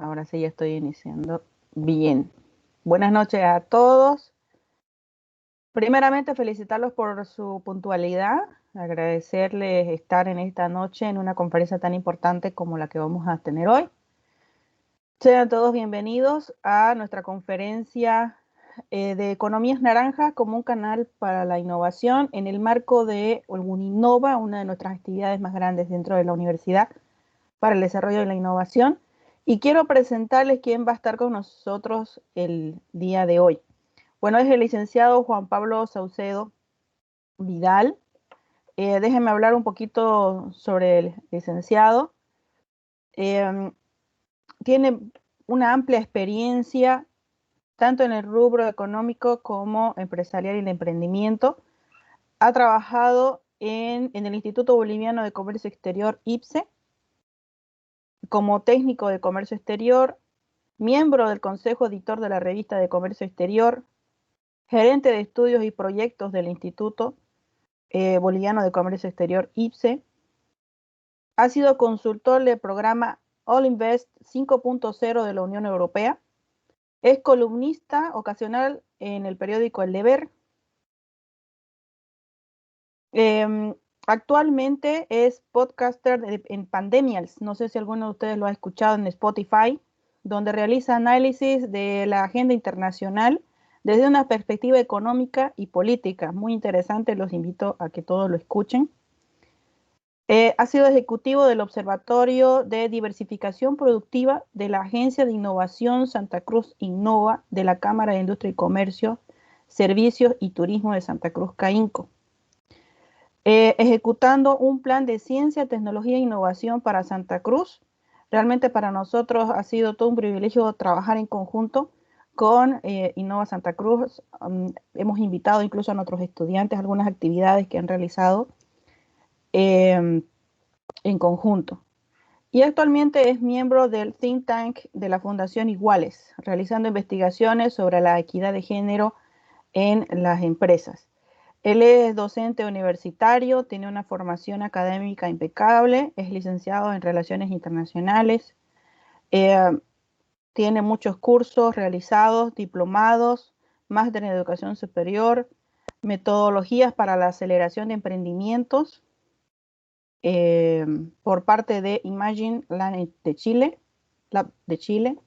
Ahora sí ya estoy iniciando bien. Buenas noches a todos. Primeramente, felicitarlos por su puntualidad, agradecerles estar en esta noche en una conferencia tan importante como la que vamos a tener hoy. Sean todos bienvenidos a nuestra conferencia de Economías Naranjas como un canal para la innovación en el marco de Uninnova, una de nuestras actividades más grandes dentro de la universidad para el desarrollo de la innovación. Y quiero presentarles quién va a estar con nosotros el día de hoy. Bueno, es el licenciado Juan Pablo Saucedo Vidal. Déjenme hablar un poquito sobre el licenciado. Tiene una amplia experiencia tanto en el rubro económico como empresarial y de emprendimiento. Ha trabajado en el Instituto Boliviano de Comercio Exterior, IPSE, como técnico de comercio exterior, miembro del Consejo Editor de la Revista de Comercio Exterior, gerente de estudios y proyectos del Instituto Boliviano de Comercio Exterior, IPSE. Ha sido consultor del programa All Invest 5.0 de la Unión Europea. Es columnista ocasional en el periódico El Deber. Actualmente es podcaster en Pandemials. No sé si alguno de ustedes lo ha escuchado en Spotify, donde realiza análisis de la agenda internacional desde una perspectiva económica y política. Muy interesante, los invito a que todos lo escuchen. Ha sido ejecutivo del Observatorio de Diversificación Productiva de la Agencia de Innovación Santa Cruz Innova de la Cámara de Industria y Comercio, Servicios y Turismo de Santa Cruz, CAINCO. Ejecutando un plan de ciencia, tecnología e innovación para Santa Cruz. Realmente para nosotros ha sido todo un privilegio trabajar en conjunto con Innova Santa Cruz. Hemos invitado incluso a nuestros estudiantes a algunas actividades que han realizado en conjunto. Y actualmente es miembro del think tank de la Fundación Iguales, realizando investigaciones sobre la equidad de género en las empresas. Él es docente universitario, tiene una formación académica impecable, es licenciado en Relaciones Internacionales, tiene muchos cursos realizados, diplomados, máster en Educación Superior, metodologías para la aceleración de emprendimientos por parte de Imagine Lab de Chile.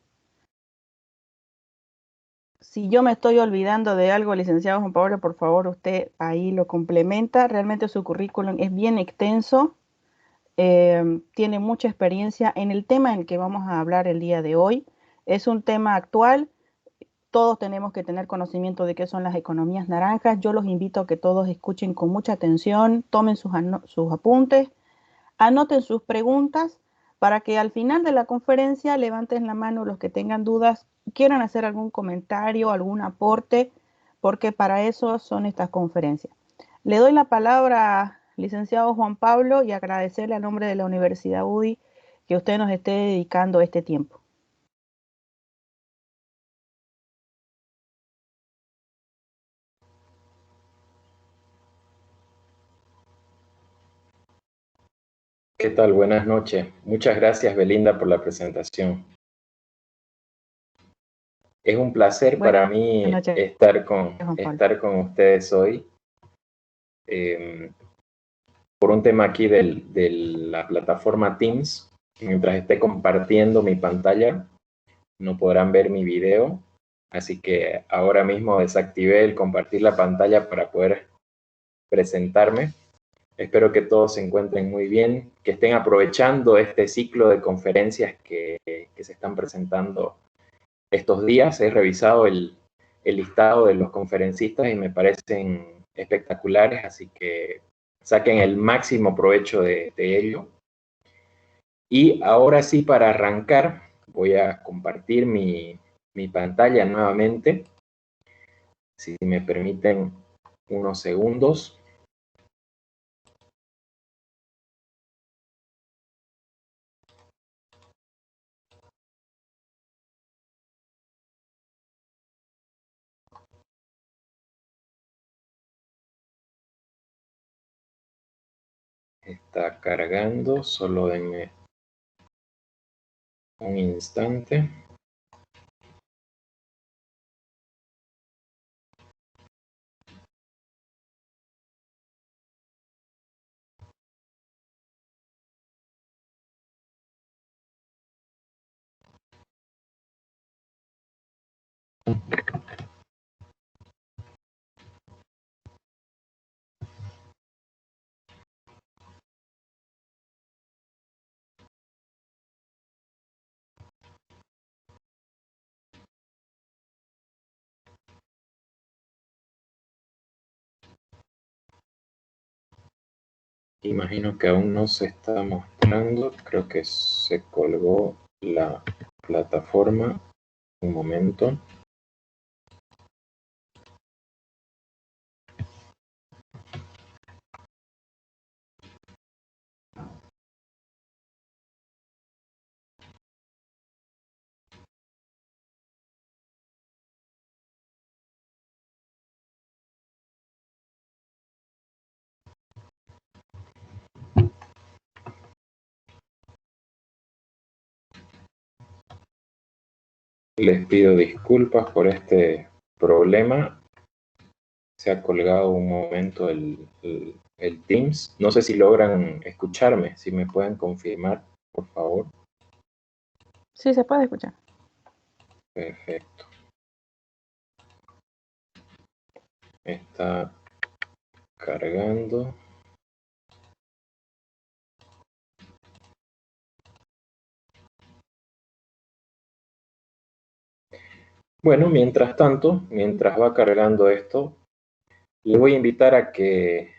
Si yo me estoy olvidando de algo, licenciado Juan Pablo, por favor, usted ahí lo complementa. Realmente su currículum es bien extenso, tiene mucha experiencia en el tema en el que vamos a hablar el día de hoy. Es un tema actual, todos tenemos que tener conocimiento de qué son las economías naranjas. Yo los invito a que todos escuchen con mucha atención, tomen sus apuntes, anoten sus preguntas para que al final de la conferencia levanten la mano los que tengan dudas, quieran hacer algún comentario, algún aporte, porque para eso son estas conferencias. Le doy la palabra, licenciado Juan Pablo, y agradecerle a nombre de la Universidad UDI que usted nos esté dedicando este tiempo. ¿Qué tal? Buenas noches. Muchas gracias, Belinda, por la presentación. Es un placer para mí estar con ustedes hoy por un tema aquí de la plataforma Teams. Mientras esté compartiendo mi pantalla, no podrán ver mi video, así que ahora mismo desactivé el compartir la pantalla para poder presentarme. Espero que todos se encuentren muy bien, que estén aprovechando este ciclo de conferencias que se están presentando estos días. He revisado el listado de los conferencistas y me parecen espectaculares, así que saquen el máximo provecho de ello. Y ahora sí, para arrancar, voy a compartir mi pantalla nuevamente. Si me permiten unos segundos. Está cargando, solo denme Un instante. Imagino que aún no se está mostrando. Creo que se colgó la plataforma. Un momento. Les pido disculpas por este problema. Se ha colgado un momento el Teams. No sé si logran escucharme, si me pueden confirmar, por favor. Sí, se puede escuchar. Perfecto. Está cargando. Bueno, mientras tanto, mientras va cargando esto, les voy a invitar a que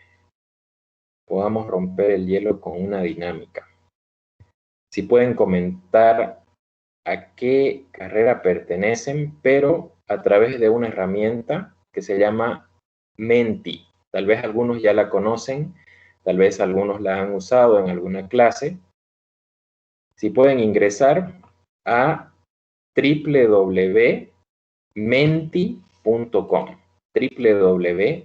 podamos romper el hielo con una dinámica. Si pueden comentar a qué carrera pertenecen, pero a través de una herramienta que se llama Menti. Tal vez algunos ya la conocen, tal vez algunos la han usado en alguna clase. Si pueden ingresar a www.menti.com www.menti.com.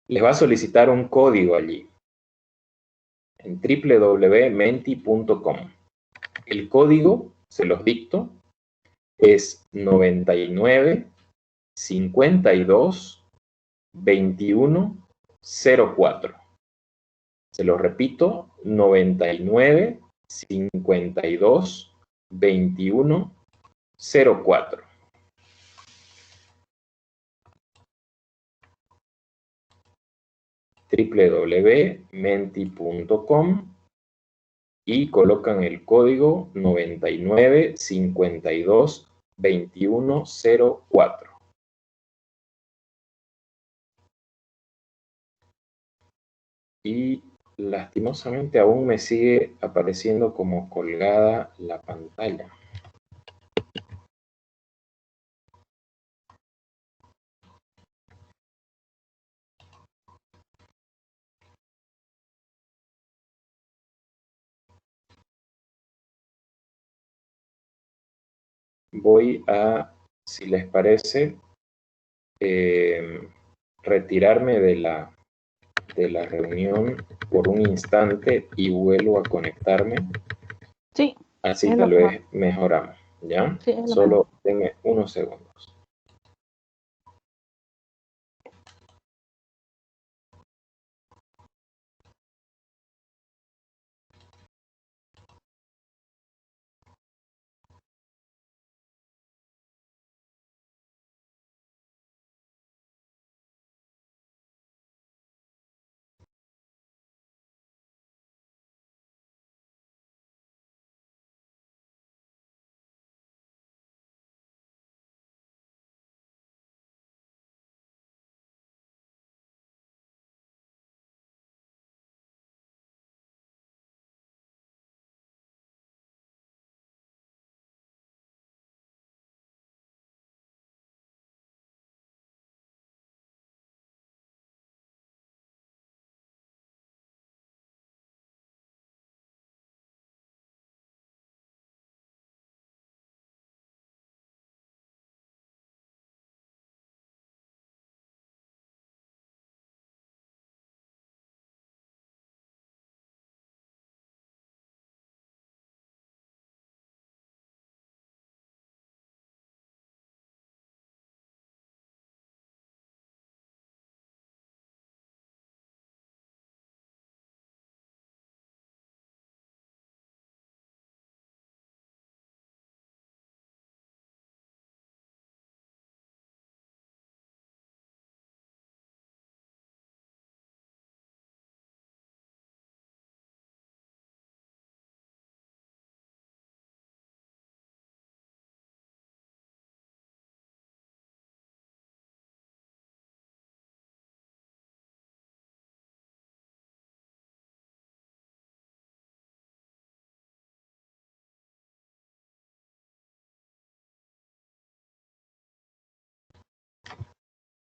Les va a solicitar un código allí en www.menti.com. El código, se los dicto, es 99 52 21 04. Se lo repito, 99 52 21 04. www.menti.com y colocan el código 99 52 21 04. Y lastimosamente aún me sigue apareciendo como colgada la pantalla. Voy a, si les parece, retirarme de la reunión por un instante y vuelvo a conectarme. Sí, Así es lo tal mejor. vez mejoramos, ¿ya? Sí, es lo mejor. Solo denme unos segundos.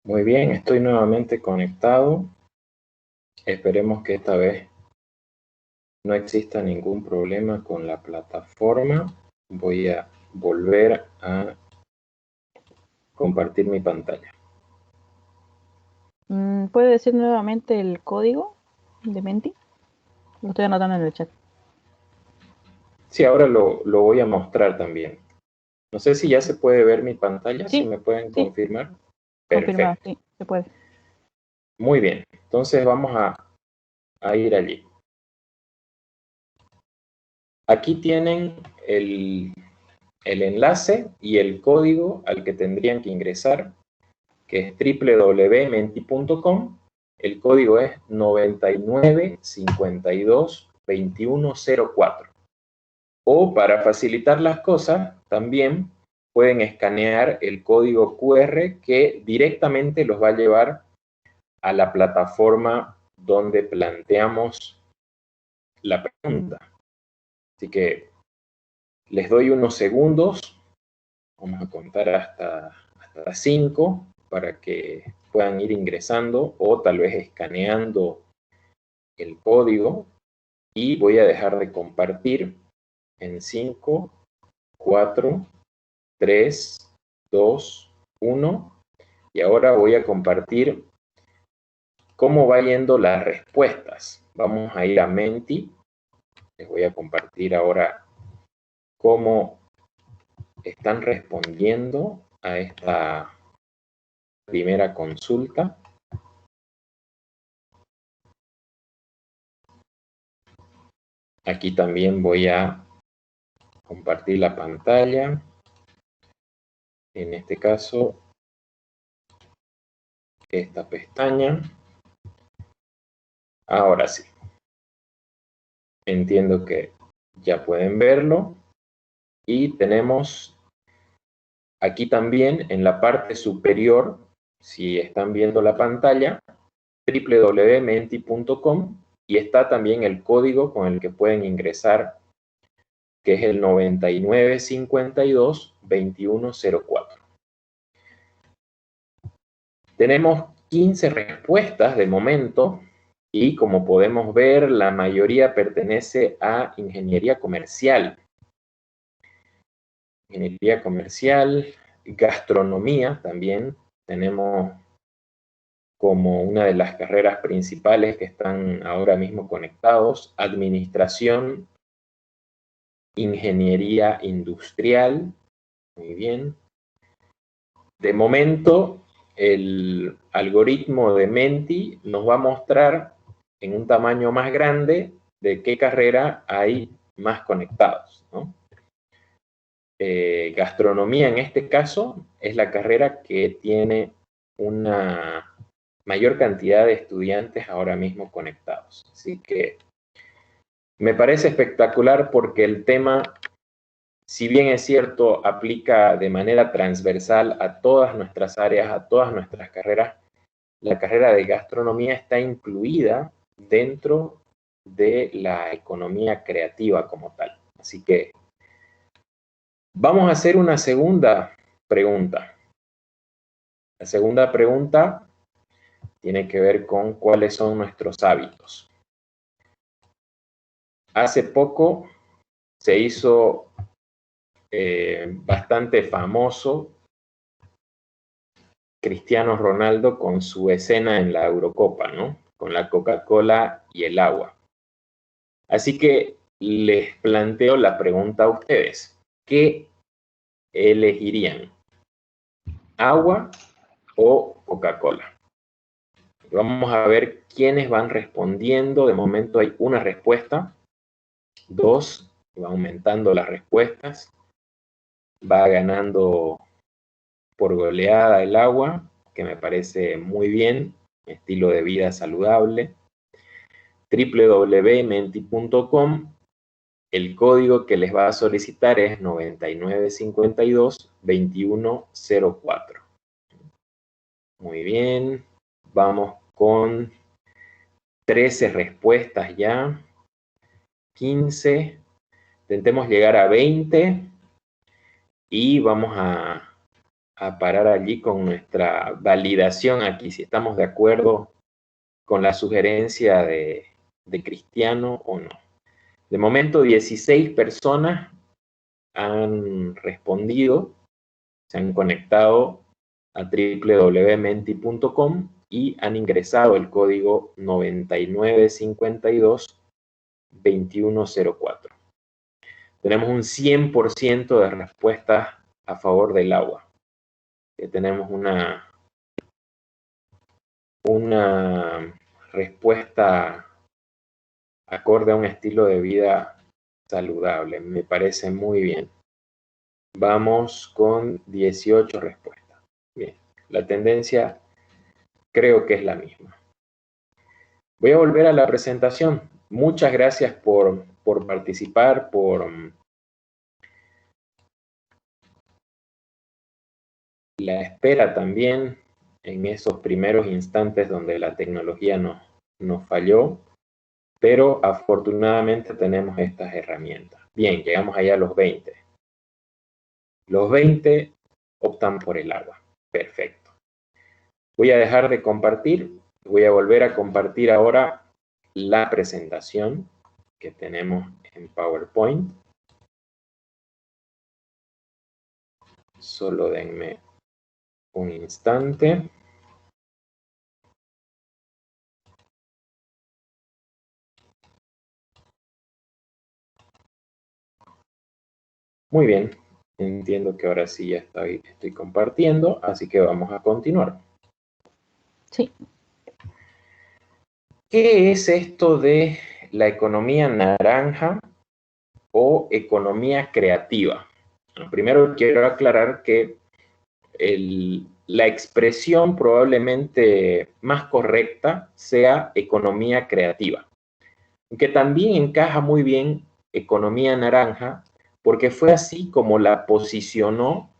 Muy bien, estoy nuevamente conectado. Esperemos que esta vez no exista ningún problema con la plataforma. Voy a volver a compartir mi pantalla. ¿Puede decir nuevamente el código de Menti? Lo estoy anotando en el chat. Sí, ahora lo voy a mostrar también. No sé si ya se puede ver mi pantalla, si Sí, me pueden sí, confirmar. confirmado, Perfecto. sí, se puede. Muy bien, entonces vamos a ir allí. Aquí tienen el enlace y el código al que tendrían que ingresar, que es www.menti.com. El código es 99522104. O para facilitar las cosas, también pueden escanear el código QR que directamente los va a llevar a la plataforma donde planteamos la pregunta. Así que les doy unos segundos. Vamos a contar hasta 5 para que puedan ir ingresando o tal vez escaneando el código. Y voy a dejar de compartir en 5, 4, 3, 2, 1. Y ahora voy a compartir cómo va yendo las respuestas. Vamos a ir a Menti. Les voy a compartir ahora cómo están respondiendo a esta primera consulta. Aquí también voy a compartir la pantalla. En este caso, esta pestaña. Ahora sí. Entiendo que ya pueden verlo. Y tenemos aquí también en la parte superior, si están viendo la pantalla, www.menti.com, y está también el código con el que pueden ingresar, que es el 99522104. Tenemos 15 respuestas de momento y como podemos ver, la mayoría pertenece a ingeniería comercial. Ingeniería comercial, gastronomía también tenemos como una de las carreras principales que están ahora mismo conectados, administración, ingeniería industrial, muy bien. De momento, el algoritmo de Menti nos va a mostrar en un tamaño más grande de qué carrera hay más conectados, ¿no? Gastronomía en este caso es la carrera que tiene una mayor cantidad de estudiantes ahora mismo conectados. Así que me parece espectacular porque el tema, si bien es cierto, aplica de manera transversal a todas nuestras áreas, a todas nuestras carreras, la carrera de gastronomía está incluida dentro de la economía creativa como tal. Así que vamos a hacer una segunda pregunta. La segunda pregunta tiene que ver con cuáles son nuestros hábitos. Hace poco se hizo bastante famoso Cristiano Ronaldo con su escena en la Eurocopa, ¿no? Con la Coca-Cola y el agua. Así que les planteo la pregunta a ustedes. ¿Qué elegirían? ¿Agua o Coca-Cola? Vamos a ver quiénes van respondiendo. De momento hay una respuesta, 2, va aumentando las respuestas, va ganando por goleada el agua, que me parece muy bien, estilo de vida saludable. www.menti.com, el código que les va a solicitar es 99522104. Muy bien, vamos con 13 respuestas ya, 15, intentemos llegar a 20 y vamos a a parar allí con nuestra validación aquí, si estamos de acuerdo con la sugerencia de Cristiano o no. De momento, 16 personas han respondido, se han conectado a www.menti.com y han ingresado el código 9952-2104. Tenemos un 100% de respuestas a favor del agua. Tenemos una respuesta acorde a un estilo de vida saludable. Me parece muy bien. Vamos con 18 respuestas. Bien, la tendencia creo que es la misma. Voy a volver a la presentación. Muchas gracias por participar, por la espera también en esos primeros instantes donde la tecnología nos falló, pero afortunadamente tenemos estas herramientas. Bien, llegamos allá a los 20. Los 20 optan por el agua. Perfecto. Voy a dejar de compartir. Voy a volver a compartir ahora la presentación que tenemos en PowerPoint. Solo denme un instante. Muy bien. Entiendo que ahora sí ya estoy compartiendo, así que vamos a continuar. Sí. ¿Qué es esto de la economía naranja o economía creativa? Primero quiero aclarar que la expresión probablemente más correcta sea economía creativa, que también encaja muy bien economía naranja, porque fue así como la posicionó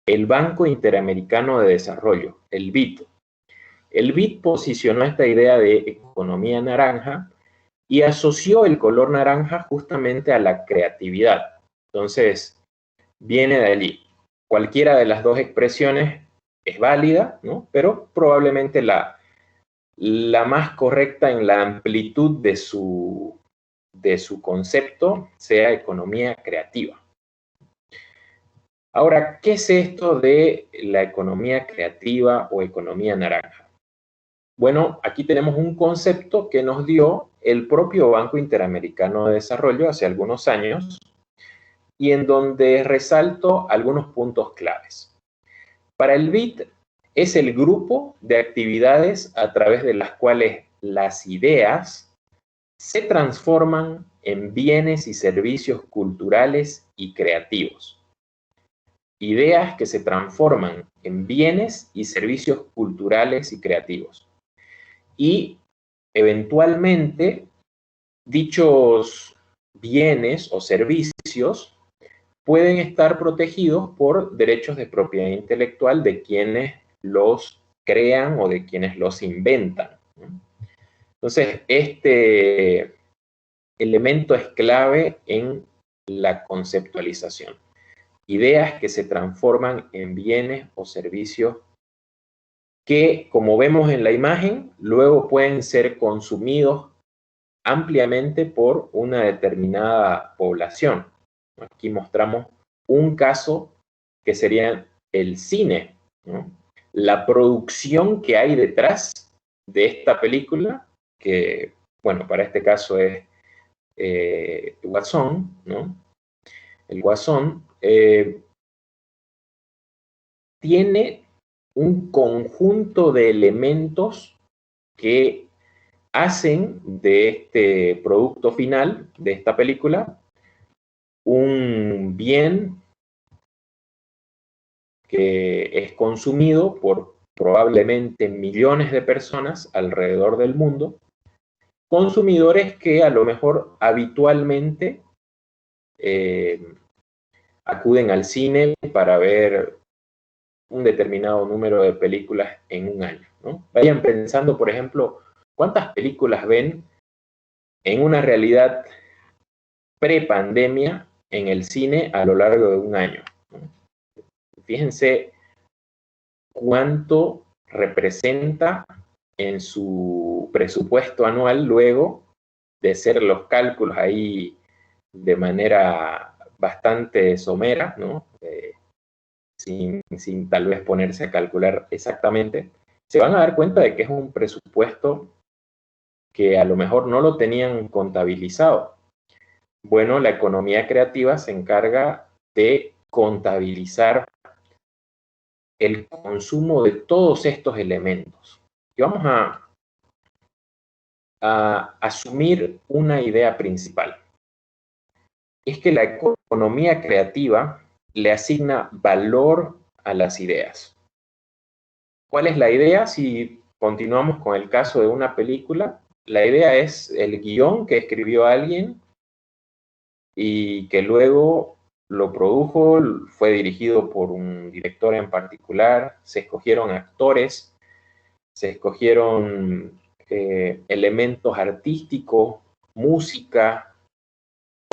el Banco Interamericano de Desarrollo, el BID. El BID posicionó esta idea de economía naranja y asoció el color naranja justamente a la creatividad. Entonces, viene de allí. Cualquiera de las dos expresiones es válida, ¿no? Pero probablemente la más correcta en la amplitud de su concepto sea economía creativa. Ahora, ¿qué es esto de la economía creativa o economía naranja? Bueno, aquí tenemos un concepto que nos dio el propio Banco Interamericano de Desarrollo hace algunos años y en donde resalto algunos puntos claves. Para el BID es el grupo de actividades a través de las cuales las ideas se transforman en bienes y servicios culturales y creativos. Ideas que se transforman en bienes y servicios culturales y creativos. Y eventualmente dichos bienes o servicios pueden estar protegidos por derechos de propiedad intelectual de quienes los crean o de quienes los inventan. Entonces, este elemento es clave en la conceptualización. Ideas que se transforman en bienes o servicios que, como vemos en la imagen, luego pueden ser consumidos ampliamente por una determinada población. Aquí mostramos un caso que sería el cine, ¿no? La producción que hay detrás de esta película, que, bueno, para este caso es Guasón, ¿no? El Guasón tiene un conjunto de elementos que hacen de este producto final, de esta película, un bien que es consumido por probablemente millones de personas alrededor del mundo, consumidores que a lo mejor habitualmente acuden al cine para ver un determinado número de películas en un año, ¿no? Vayan pensando, por ejemplo, ¿cuántas películas ven en una realidad pre-pandemia en el cine a lo largo de un año? ¿No? Fíjense cuánto representa en su presupuesto anual luego de hacer los cálculos ahí de manera bastante somera, ¿no? Sin tal vez ponerse a calcular exactamente, se van a dar cuenta de que es un presupuesto que a lo mejor no lo tenían contabilizado. Bueno, la economía creativa se encarga de contabilizar el consumo de todos estos elementos. Y vamos a asumir una idea principal. Es que la economía creativa le asigna valor a las ideas. ¿Cuál es la idea? Si continuamos con el caso de una película, la idea es el guión que escribió alguien y que luego lo produjo, fue dirigido por un director en particular, se escogieron actores, se escogieron elementos artísticos, música,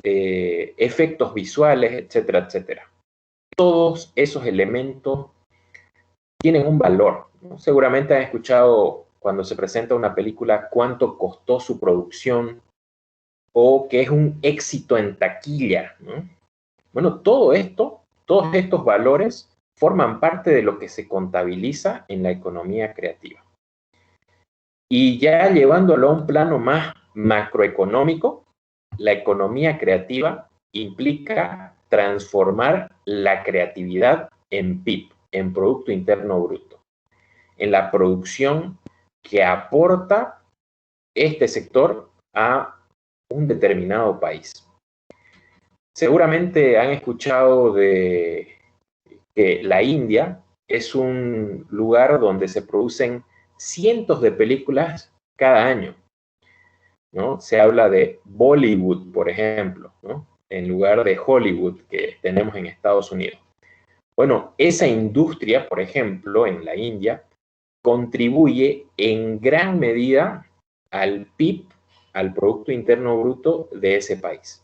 efectos visuales, etcétera, etcétera. Todos esos elementos tienen un valor, ¿no? Seguramente han escuchado cuando se presenta una película cuánto costó su producción o que es un éxito en taquilla, ¿no? Bueno, todo esto, todos estos valores forman parte de lo que se contabiliza en la economía creativa. Y ya llevándolo a un plano más macroeconómico, la economía creativa implica transformar la creatividad en PIB, en Producto Interno Bruto, en la producción que aporta este sector a un determinado país. Seguramente han escuchado de que la India es un lugar donde se producen cientos de películas cada año, ¿no? Se habla de Bollywood, por ejemplo, ¿no? En lugar de Hollywood que tenemos en Estados Unidos. Bueno, esa industria, por ejemplo, en la India, contribuye en gran medida al PIB, al Producto Interno Bruto de ese país.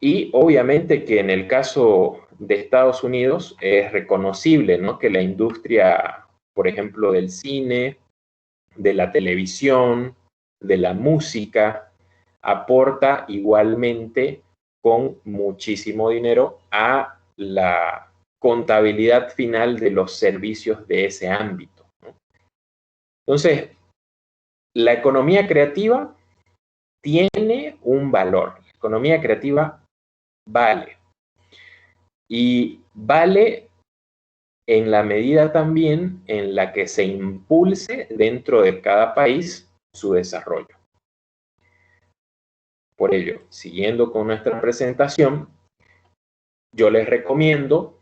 Y obviamente que en el caso de Estados Unidos es reconocible, ¿no? Que la industria, por ejemplo, del cine, de la televisión, de la música, aporta igualmente con muchísimo dinero a la contabilidad final de los servicios de ese ámbito, ¿no? Entonces, la economía creativa tiene un valor. La economía creativa vale. Y vale en la medida también en la que se impulse dentro de cada país su desarrollo. Por ello, siguiendo con nuestra presentación, yo les recomiendo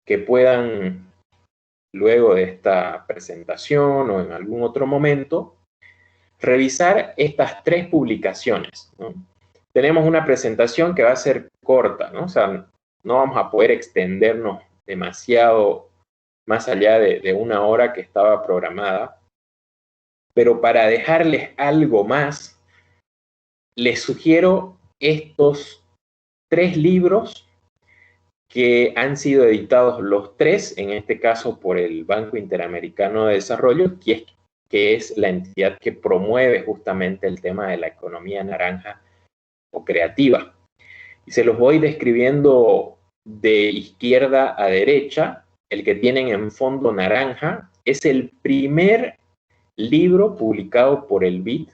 que puedan, luego de esta presentación o en algún otro momento, revisar estas 3 publicaciones, ¿no? Tenemos una presentación que va a ser corta, ¿no? O sea, no vamos a poder extendernos demasiado más allá de 1 hora que estaba programada, pero para dejarles algo más, les sugiero estos 3 libros que han sido editados los 3, en este caso por el Banco Interamericano de Desarrollo, que es la entidad que promueve justamente el tema de la economía naranja o creativa. Y se los voy describiendo de izquierda a derecha. El que tienen en fondo naranja es el primer libro publicado por el BID,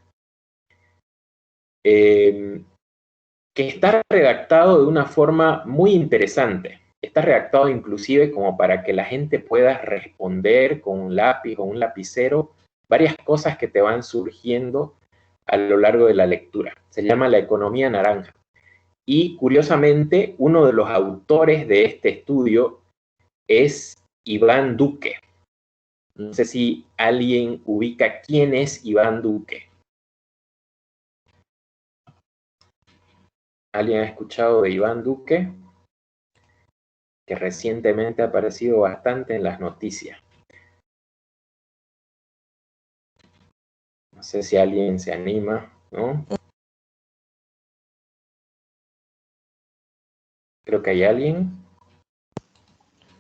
que está redactado de una forma muy interesante. Está redactado inclusive como para que la gente pueda responder con un lápiz o un lapicero varias cosas que te van surgiendo a lo largo de la lectura. Se llama La economía naranja. Y curiosamente, uno de los autores de este estudio es Iván Duque. No sé si alguien ubica quién es Iván Duque. ¿Alguien ha escuchado de Iván Duque? Que recientemente ha aparecido bastante en las noticias. No sé si alguien se anima, ¿no? Creo que hay alguien.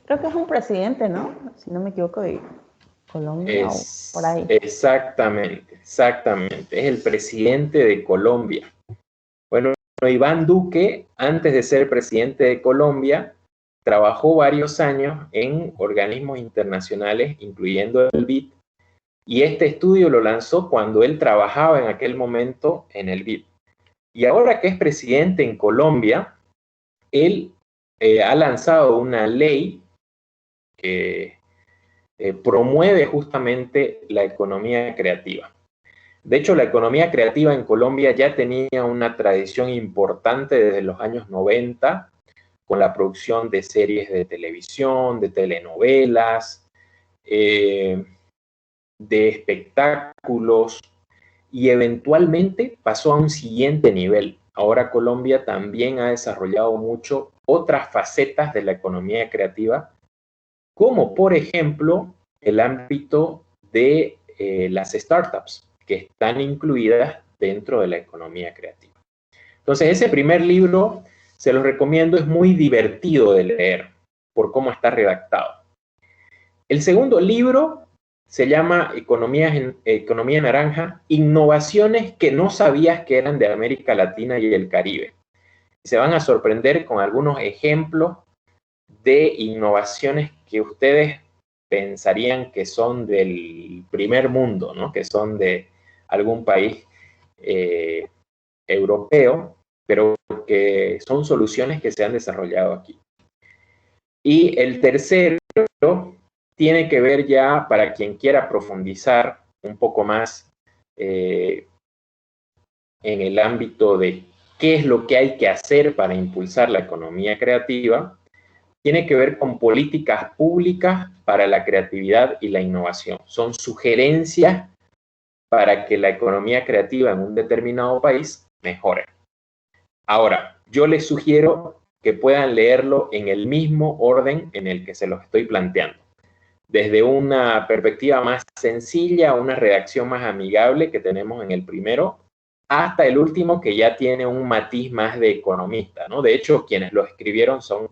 Creo que es un presidente, ¿no? Si no me equivoco, de Colombia o por ahí. Exactamente, exactamente. Es el presidente de Colombia. Bueno, Iván Duque, antes de ser presidente de Colombia, trabajó varios años en organismos internacionales, incluyendo el BID, y este estudio lo lanzó cuando él trabajaba en aquel momento en el BID. Y ahora que es presidente en Colombia, él ha lanzado una ley que promueve justamente la economía creativa. De hecho, la economía creativa en Colombia ya tenía una tradición importante desde los años 90, con la producción de series de televisión, de telenovelas, de espectáculos, y eventualmente pasó a un siguiente nivel. Ahora Colombia también ha desarrollado mucho otras facetas de la economía creativa, como por ejemplo el ámbito de las startups, que están incluidas dentro de la economía creativa. Entonces, ese primer libro, se los recomiendo, es muy divertido de leer por cómo está redactado. El segundo libro se llama Economía Naranja, innovaciones que no sabías que eran de América Latina y el Caribe. Se van a sorprender con algunos ejemplos de innovaciones que ustedes pensarían que son del primer mundo, ¿no? Que son de algún país europeo, pero que son soluciones que se han desarrollado aquí. Y el tercero tiene que ver ya para quien quiera profundizar un poco más en el ámbito de qué es lo que hay que hacer para impulsar la economía creativa. Tiene que ver con políticas públicas para la creatividad y la innovación. Son sugerencias para que la economía creativa en un determinado país mejore. Ahora, yo les sugiero que puedan leerlo en el mismo orden en el que se los estoy planteando. Desde una perspectiva más sencilla, una redacción más amigable que tenemos en el primero, hasta el último que ya tiene un matiz más de economista, ¿no? De hecho, quienes lo escribieron son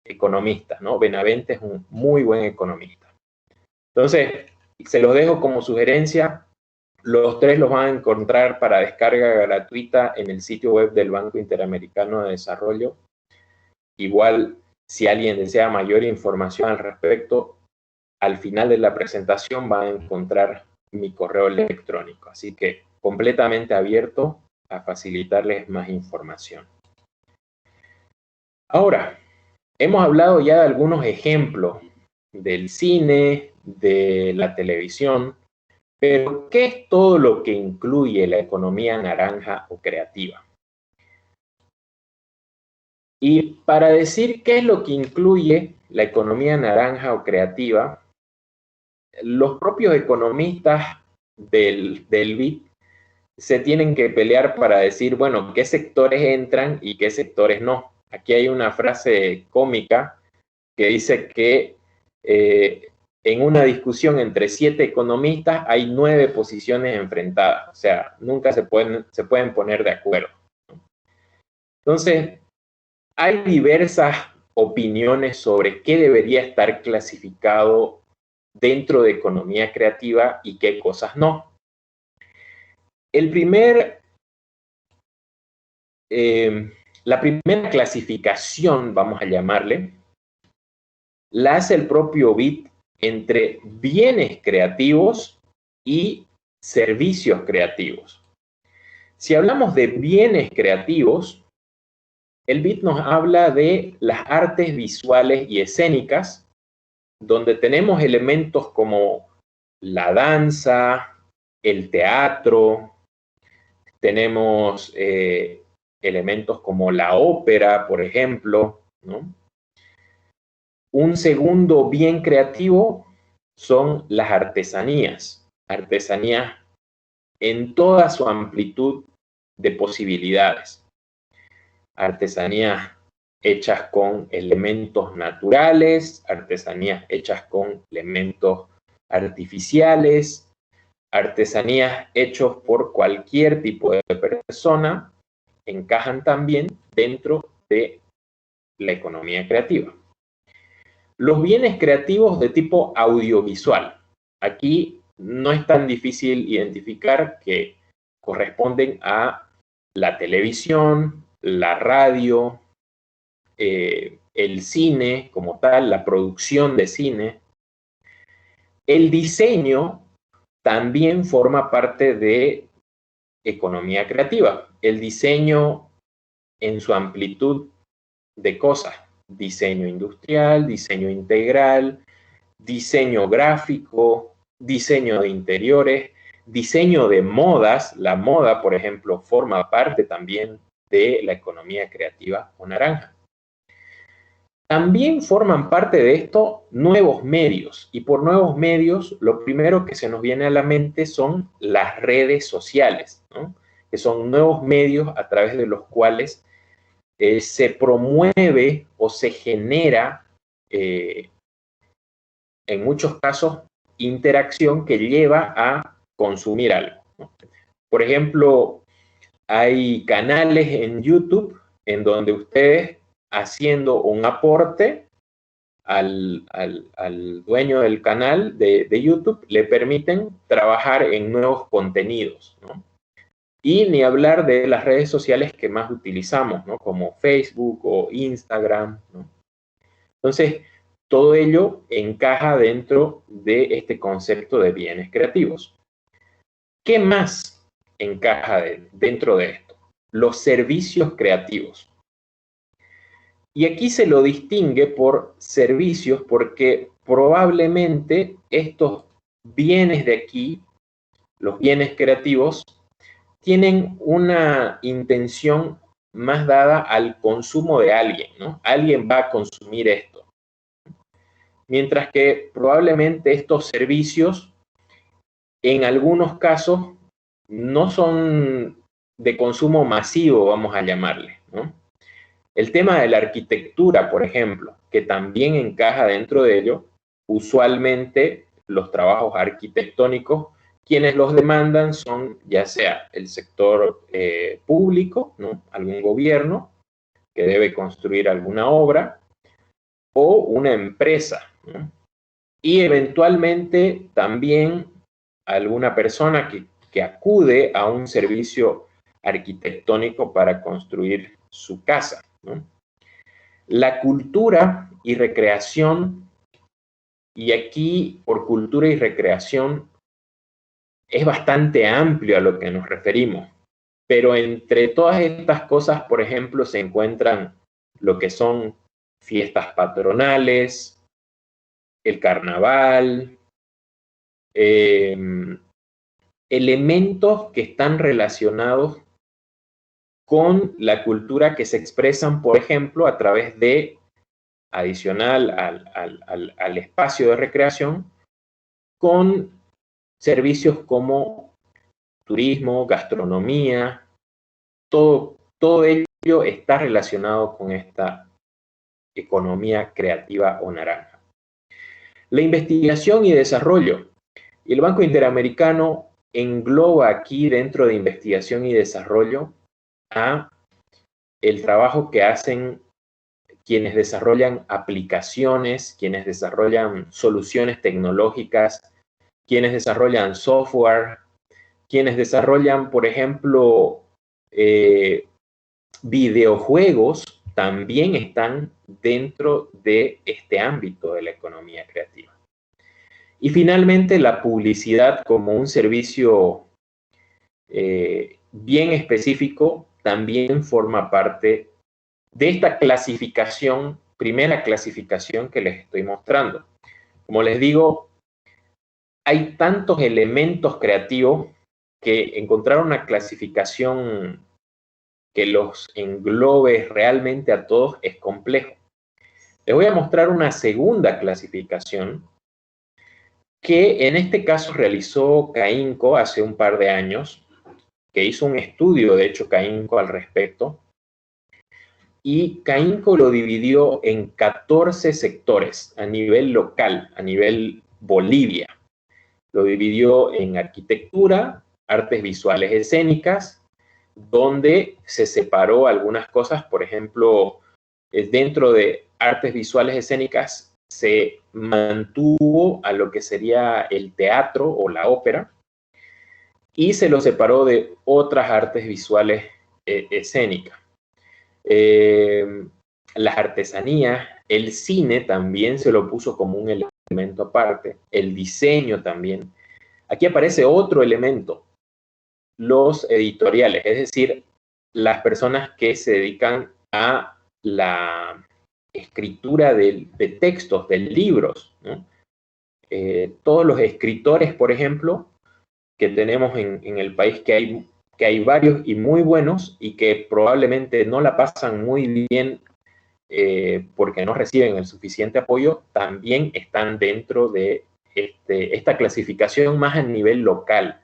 economistas, ¿no? Benavente es un muy buen economista. Entonces, se los dejo como sugerencia. Los tres los van a encontrar para descarga gratuita en el sitio web del Banco Interamericano de Desarrollo. Igual, si alguien desea mayor información al respecto, al final de la presentación van a encontrar mi correo electrónico. Así que completamente abierto a facilitarles más información. Ahora, hemos hablado ya de algunos ejemplos del cine, de la televisión, pero ¿qué es todo lo que incluye la economía naranja o creativa? Y para decir qué es lo que incluye la economía naranja o creativa, los propios economistas del BID se tienen que pelear para decir, bueno, qué sectores entran y qué sectores no. Aquí hay una frase cómica que dice que en una discusión entre 7 economistas hay 9 posiciones enfrentadas. O sea, nunca se pueden poner de acuerdo. Entonces, hay diversas opiniones sobre qué debería estar clasificado dentro de economía creativa y qué cosas no. La primera clasificación, vamos a llamarle, la hace el propio BID entre bienes creativos y servicios creativos. Si hablamos de bienes creativos, el BID nos habla de las artes visuales y escénicas, donde tenemos elementos como la danza, el teatro, tenemos elementos como la ópera, por ejemplo, ¿no? Un segundo bien creativo son las artesanías en toda su amplitud de posibilidades. Artesanías hechas con elementos naturales, artesanías hechas con elementos artificiales, artesanías hechas por cualquier tipo de persona, encajan también dentro de la economía creativa. Los bienes creativos de tipo audiovisual. Aquí no es tan difícil identificar que corresponden a la televisión, la radio, el cine como tal, la producción de cine. El diseño también forma parte de economía creativa. El diseño en su amplitud de cosas. Diseño industrial, diseño integral, diseño gráfico, diseño de interiores, diseño de modas. La moda, por ejemplo, forma parte también de la economía creativa o naranja. También forman parte de esto nuevos medios, y por nuevos medios lo primero que se nos viene a la mente son las redes sociales, ¿no? Que son nuevos medios a través de los cuales se promueve o se genera, en muchos casos, interacción que lleva a consumir algo, ¿no? Por ejemplo, hay canales en YouTube en donde ustedes, haciendo un aporte al dueño del canal de YouTube, le permiten trabajar en nuevos contenidos, ¿no? Y ni hablar de las redes sociales que más utilizamos, ¿no? Como Facebook o Instagram, ¿no? Entonces, todo ello encaja dentro de este concepto de bienes creativos. ¿Qué más encaja dentro de esto? Los servicios creativos. Y aquí se lo distingue por servicios porque probablemente estos bienes de aquí, los bienes creativos, tienen una intención más dada al consumo de alguien, ¿no? Alguien va a consumir esto. Mientras que probablemente estos servicios, en algunos casos, no son de consumo masivo, vamos a llamarle, ¿no? El tema de la arquitectura, por ejemplo, que también encaja dentro de ello, usualmente los trabajos arquitectónicos, quienes los demandan son ya sea el sector público, ¿no? Algún gobierno que debe construir alguna obra, o una empresa, ¿no? Y eventualmente también alguna persona que acude a un servicio arquitectónico para construir su casa, ¿no? La cultura y recreación, y aquí por cultura y recreación es bastante amplio a lo que nos referimos, pero entre todas estas cosas, por ejemplo, se encuentran lo que son fiestas patronales, el carnaval, elementos que están relacionados con la cultura que se expresan, por ejemplo, a través de, adicional al espacio de recreación, con servicios como turismo, gastronomía, todo ello está relacionado con esta economía creativa o naranja. La investigación y desarrollo. El Banco Interamericano engloba aquí, dentro de investigación y desarrollo, a el trabajo que hacen quienes desarrollan aplicaciones, quienes desarrollan soluciones tecnológicas, quienes desarrollan software, quienes desarrollan, por ejemplo, videojuegos, también están dentro de este ámbito de la economía creativa. Y finalmente, la publicidad como un servicio bien específico también forma parte de esta clasificación, primera clasificación que les estoy mostrando. Como les digo, hay tantos elementos creativos que encontrar una clasificación que los englobe realmente a todos es complejo. Les voy a mostrar una segunda clasificación que en este caso realizó CAINCO hace un par de años, que hizo un estudio, de hecho, CAINCO al respecto, y CAINCO lo dividió en 14 sectores a nivel local, a nivel Bolivia. Lo dividió en arquitectura, artes visuales escénicas, donde se separó algunas cosas, por ejemplo, dentro de artes visuales escénicas se mantuvo a lo que sería el teatro o la ópera y se lo separó de otras artes visuales escénicas. Las artesanías, el cine también se lo puso como un elemento aparte, el diseño también. Aquí aparece otro elemento, los editoriales, es decir, las personas que se dedican a la escritura de textos, de libros, ¿no? Todos los escritores, por ejemplo, que tenemos en el país, que hay varios y muy buenos y que probablemente no la pasan muy bien porque no reciben el suficiente apoyo, también están dentro de esta clasificación más a nivel local.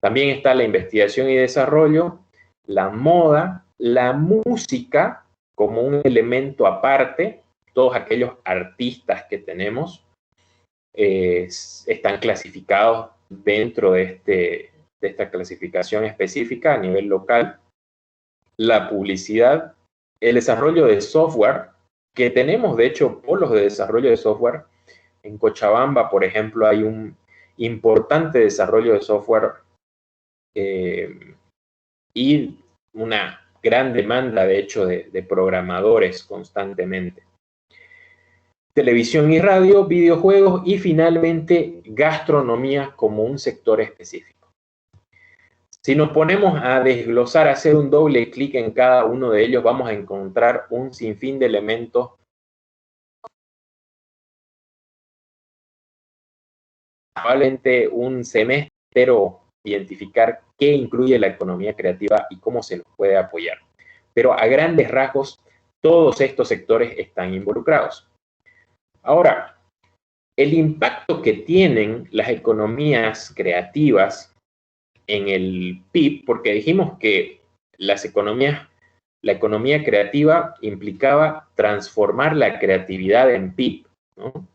También está la investigación y desarrollo, la moda, la música como un elemento aparte, todos aquellos artistas que tenemos están clasificados dentro de esta clasificación específica a nivel local. La publicidad, el desarrollo de software, que tenemos de hecho polos de desarrollo de software. En Cochabamba, por ejemplo, hay un importante desarrollo de software y una gran demanda, de hecho, de programadores constantemente. Televisión y radio, videojuegos y finalmente gastronomía como un sector específico. Si nos ponemos a desglosar, a hacer un doble clic en cada uno de ellos, vamos a encontrar un sinfín de elementos probablemente un semestre o identificar qué incluye la economía creativa y cómo se los puede apoyar. Pero a grandes rasgos, todos estos sectores están involucrados. Ahora, el impacto que tienen las economías creativas en el PIB, porque dijimos que la economía creativa implicaba transformar la creatividad en PIB, ¿no?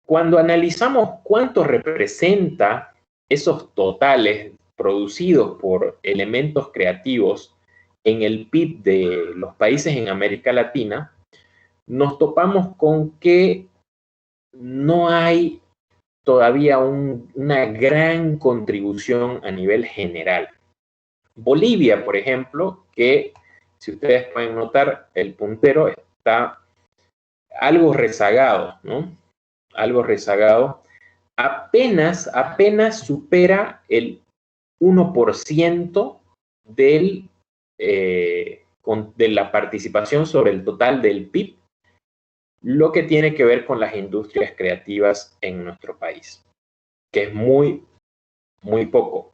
Cuando analizamos cuánto representa esos totales producidos por elementos creativos en el PIB de los países en América Latina, nos topamos con que no hay todavía una gran contribución a nivel general. Bolivia, por ejemplo, que si ustedes pueden notar, el puntero está algo rezagado, ¿no? Algo rezagado. Apenas supera el 1% de la participación sobre el total del PIB, lo que tiene que ver con las industrias creativas en nuestro país, que es muy, muy poco.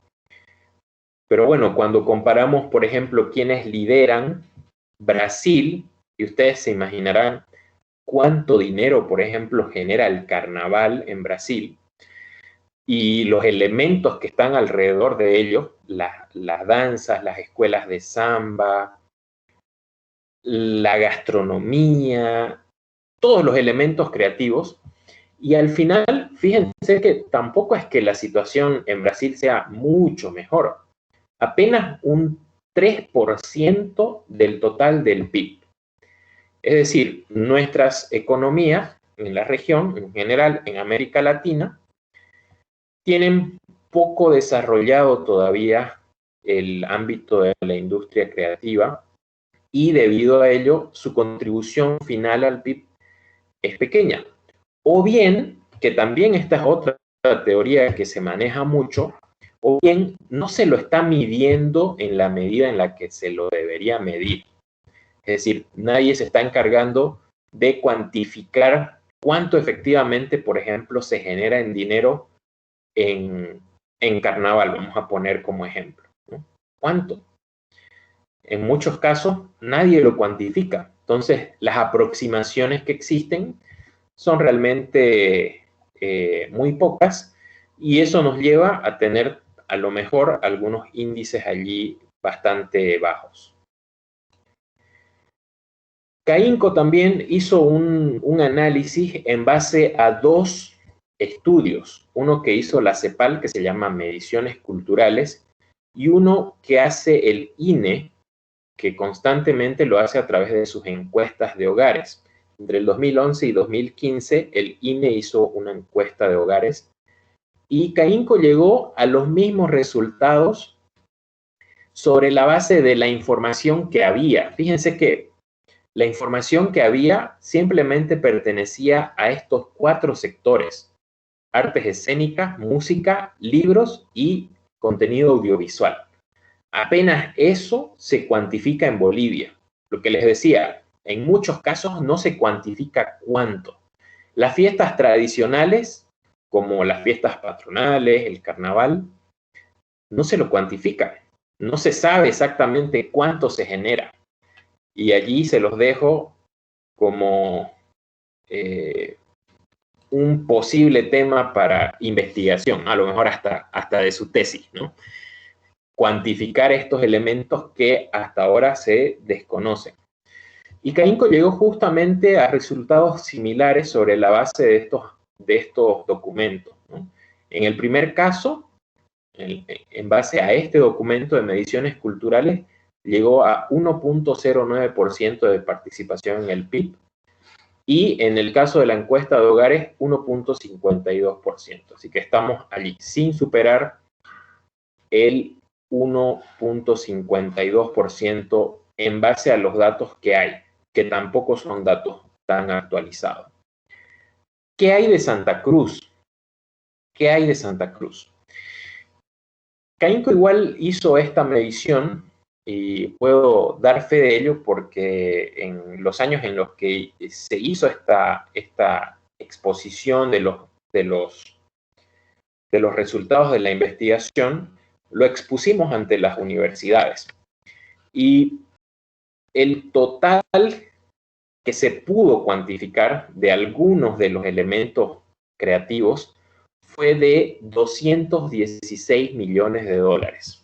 Pero bueno, cuando comparamos, por ejemplo, quienes lideran Brasil, y ustedes se imaginarán cuánto dinero, por ejemplo, genera el carnaval en Brasil, y los elementos que están alrededor de ellos, las danzas, las escuelas de samba, la gastronomía, todos los elementos creativos. Y al final, fíjense que tampoco es que la situación en Brasil sea mucho mejor. Apenas un 3% del total del PIB. Es decir, nuestras economías en la región, en general en América Latina, tienen poco desarrollado todavía el ámbito de la industria creativa y debido a ello su contribución final al PIB es pequeña. O bien, que también esta es otra teoría que se maneja mucho, o bien no se lo está midiendo en la medida en la que se lo debería medir. Es decir, nadie se está encargando de cuantificar cuánto efectivamente, por ejemplo, se genera en dinero en carnaval, vamos a poner como ejemplo, ¿no? ¿Cuánto? En muchos casos nadie lo cuantifica. Entonces, las aproximaciones que existen son realmente muy pocas y eso nos lleva a tener a lo mejor algunos índices allí bastante bajos. CAINCO también hizo un análisis en base a dos estudios, uno que hizo la CEPAL, que se llama Mediciones Culturales, y uno que hace el INE, que constantemente lo hace a través de sus encuestas de hogares. Entre el 2011 y 2015, el INE hizo una encuesta de hogares y Caínco llegó a los mismos resultados sobre la base de la información que había. Fíjense que la información que había simplemente pertenecía a estos 4 sectores: artes escénicas, música, libros y contenido audiovisual. Apenas eso se cuantifica en Bolivia. Lo que les decía, en muchos casos no se cuantifica cuánto. Las fiestas tradicionales, como las fiestas patronales, el carnaval, no se lo cuantifica. No se sabe exactamente cuánto se genera. Y allí se los dejo como un posible tema para investigación, a lo mejor hasta de su tesis, ¿no? Cuantificar estos elementos que hasta ahora se desconocen. Y Caínco llegó justamente a resultados similares sobre la base de estos documentos, ¿no? En el primer caso, en base a este documento de mediciones culturales, llegó a 1.09% de participación en el PIB, y en el caso de la encuesta de hogares, 1.52%. Así que estamos allí, sin superar el 1.52% en base a los datos que hay, que tampoco son datos tan actualizados. ¿Qué hay de Santa Cruz? ¿Qué hay de Santa Cruz? Caínco igual hizo esta medición y puedo dar fe de ello porque en los años en los que se hizo esta exposición de los resultados de la investigación, lo expusimos ante las universidades. Y el total que se pudo cuantificar de algunos de los elementos creativos fue de 216 millones de dólares.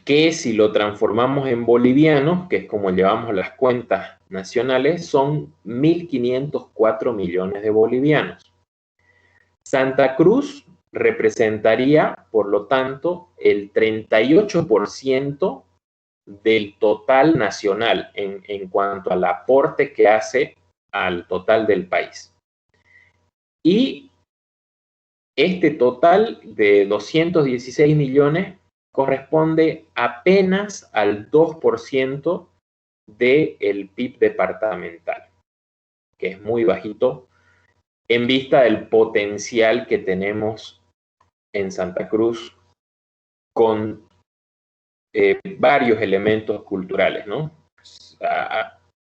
Que si lo transformamos en bolivianos, que es como llevamos las cuentas nacionales, son 1.504 millones de bolivianos. Santa Cruz representaría, por lo tanto, el 38% del total nacional en cuanto al aporte que hace al total del país. Y este total de 216 millones corresponde apenas al 2% del PIB departamental, que es muy bajito en vista del potencial que tenemos en Santa Cruz con varios elementos culturales, ¿no?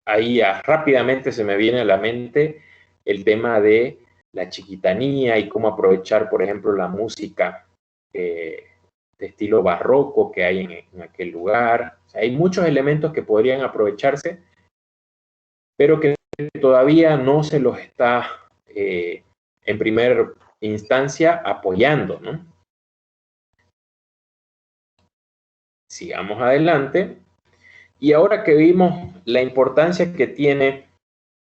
Ahí rápidamente se me viene a la mente el tema de la chiquitanía y cómo aprovechar, por ejemplo, la música de estilo barroco que hay en aquel lugar. O sea, hay muchos elementos que podrían aprovecharse, pero que todavía no se los está en primera instancia apoyando, ¿no? Sigamos adelante. Y ahora que vimos la importancia que tiene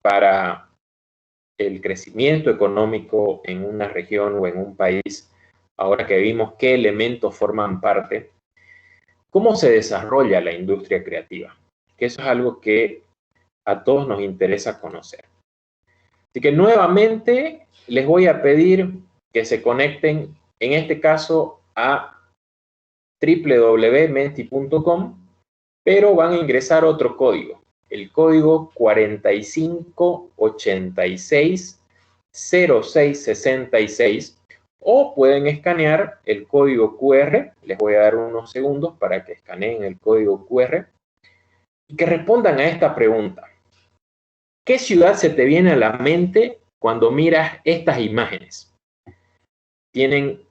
para el crecimiento económico en una región o en un país, ahora que vimos qué elementos forman parte, ¿cómo se desarrolla la industria creativa? Que eso es algo que a todos nos interesa conocer. Así que nuevamente les voy a pedir que se conecten, en este caso, a www.menti.com, pero van a ingresar otro código, el código 45860666, o pueden escanear el código QR. Les voy a dar unos segundos para que escaneen el código QR y que respondan a esta pregunta. ¿Qué ciudad se te viene a la mente cuando miras estas imágenes? Tienen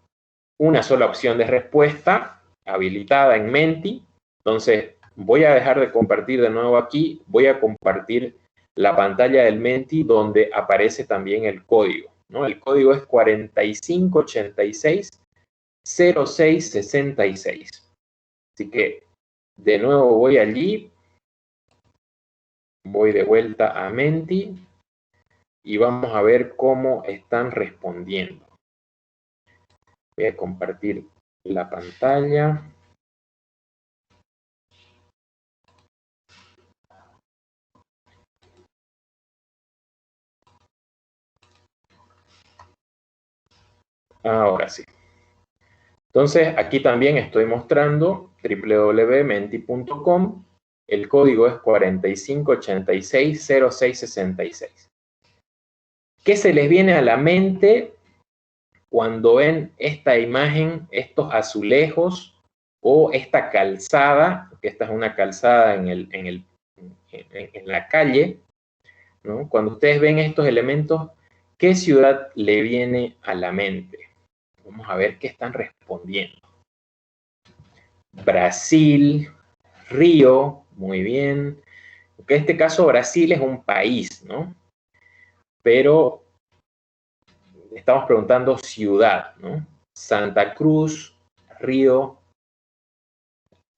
una sola opción de respuesta habilitada en Menti. Entonces, voy a dejar de compartir de nuevo aquí. Voy a compartir la pantalla del Menti donde aparece también el código, ¿no? El código es 45860666. Así que, de nuevo voy allí. Voy de vuelta a Menti y vamos a ver cómo están respondiendo. Voy a compartir la pantalla. Ahora sí. Entonces, aquí también estoy mostrando www.menti.com. El código es 45860666. ¿Qué se les viene a la mente cuando ven esta imagen, estos azulejos o esta calzada? Que esta es una calzada en la calle, ¿no? Cuando ustedes ven estos elementos, ¿qué ciudad le viene a la mente? Vamos a ver qué están respondiendo. Brasil, Río, muy bien. En este caso Brasil es un país, ¿no? Pero estamos preguntando ciudad, ¿no? Santa Cruz, Río.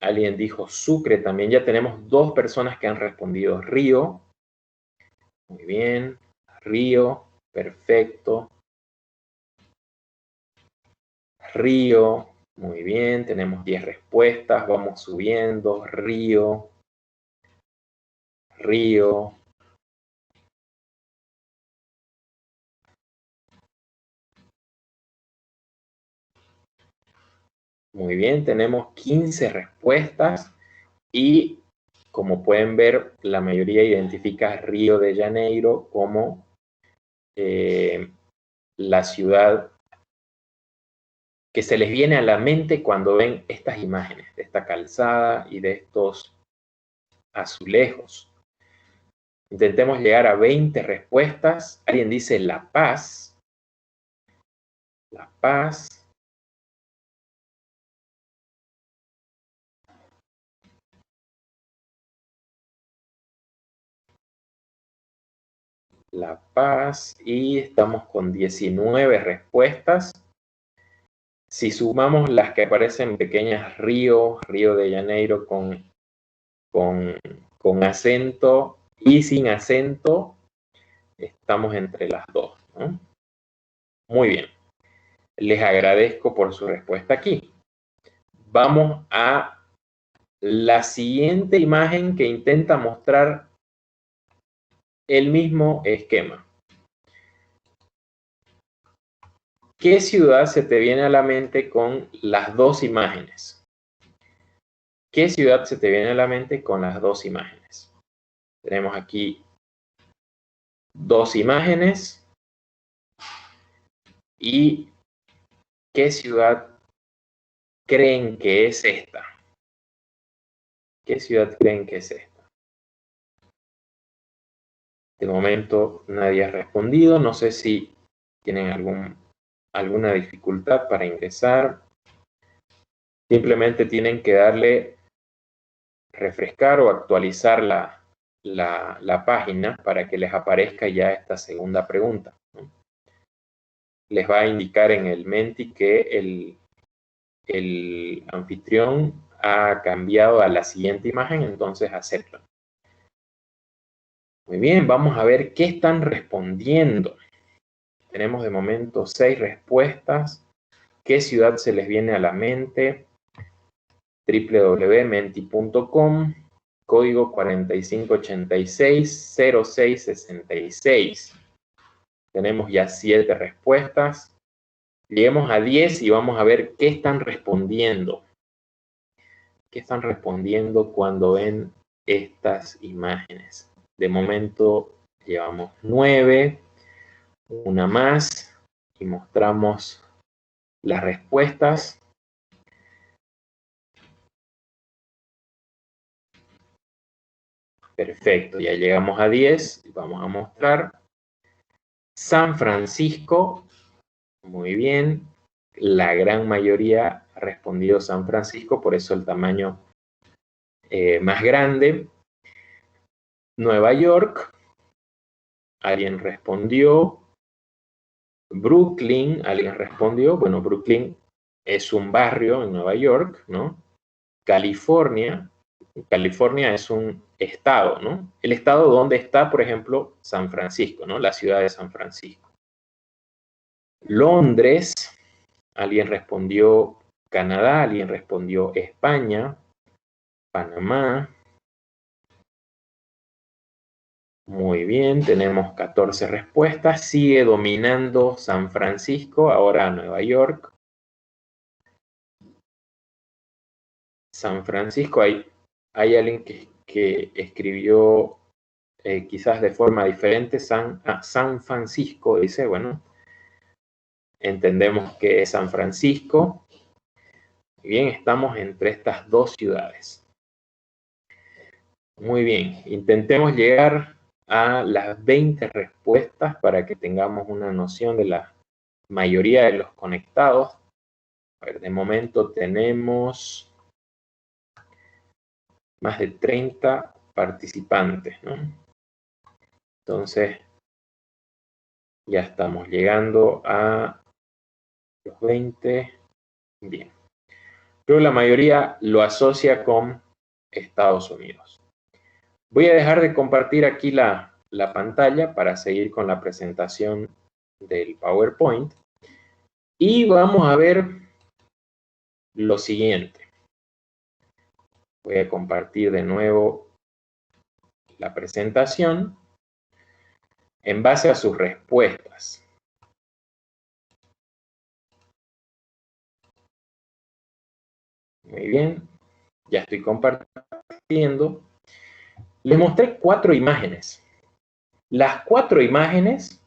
Alguien dijo Sucre también. Ya tenemos dos personas que han respondido Río. Muy bien. Río, perfecto. Río, muy bien. Tenemos 10 respuestas. Vamos subiendo. Río, Río. Muy bien, tenemos 15 respuestas y como pueden ver, la mayoría identifica Río de Janeiro como la ciudad que se les viene a la mente cuando ven estas imágenes de esta calzada y de estos azulejos. Intentemos llegar a 20 respuestas. Alguien dice La Paz. La Paz. La Paz. Y estamos con 19 respuestas. Si sumamos las que aparecen pequeñas, Río de Janeiro con acento y sin acento, estamos entre las dos, ¿no? Muy bien. Les agradezco por su respuesta aquí. Vamos a la siguiente imagen que intenta mostrar el mismo esquema. ¿Qué ciudad se te viene a la mente con las dos imágenes? ¿Qué ciudad se te viene a la mente con las dos imágenes? Tenemos aquí dos imágenes. ¿Y qué ciudad creen que es esta? ¿Qué ciudad creen que es esta? De momento nadie ha respondido. No sé si tienen alguna dificultad para ingresar. Simplemente tienen que darle refrescar o actualizar la página para que les aparezca ya esta segunda pregunta, ¿no? Les va a indicar en el Menti que el anfitrión ha cambiado a la siguiente imagen, entonces aceptan. Muy bien, vamos a ver qué están respondiendo. Tenemos de momento 6 respuestas. ¿Qué ciudad se les viene a la mente? www.menti.com, código 45860666. Tenemos ya 7 respuestas. Lleguemos a 10 y vamos a ver qué están respondiendo. ¿Qué están respondiendo cuando ven estas imágenes? De momento llevamos 9, una más y mostramos las respuestas. Perfecto, ya llegamos a 10 y vamos a mostrar. San Francisco, muy bien. La gran mayoría ha respondido San Francisco, por eso el tamaño más grande. Nueva York, alguien respondió. Brooklyn, alguien respondió. Bueno, Brooklyn es un barrio en Nueva York, ¿no? California es un estado, ¿no? El estado donde está, por ejemplo, San Francisco, ¿no? La ciudad de San Francisco. Londres, alguien respondió Canadá, alguien respondió España, Panamá, Muy bien, tenemos 14 respuestas. Sigue dominando San Francisco, ahora Nueva York. San Francisco, hay alguien que escribió quizás de forma diferente, San Francisco, dice, bueno, entendemos que es San Francisco. Bien, estamos entre estas dos ciudades. Muy bien, intentemos llegar a las 20 respuestas para que tengamos una noción de la mayoría de los conectados. A ver, de momento tenemos más de 30 participantes, ¿no? Entonces, ya estamos llegando a los 20. Bien. Creo que la mayoría lo asocia con Estados Unidos. Voy a dejar de compartir aquí la pantalla para seguir con la presentación del PowerPoint. Y vamos a ver lo siguiente. Voy a compartir de nuevo la presentación en base a sus respuestas. Muy bien, ya estoy compartiendo. Les mostré 4 imágenes. Las 4 imágenes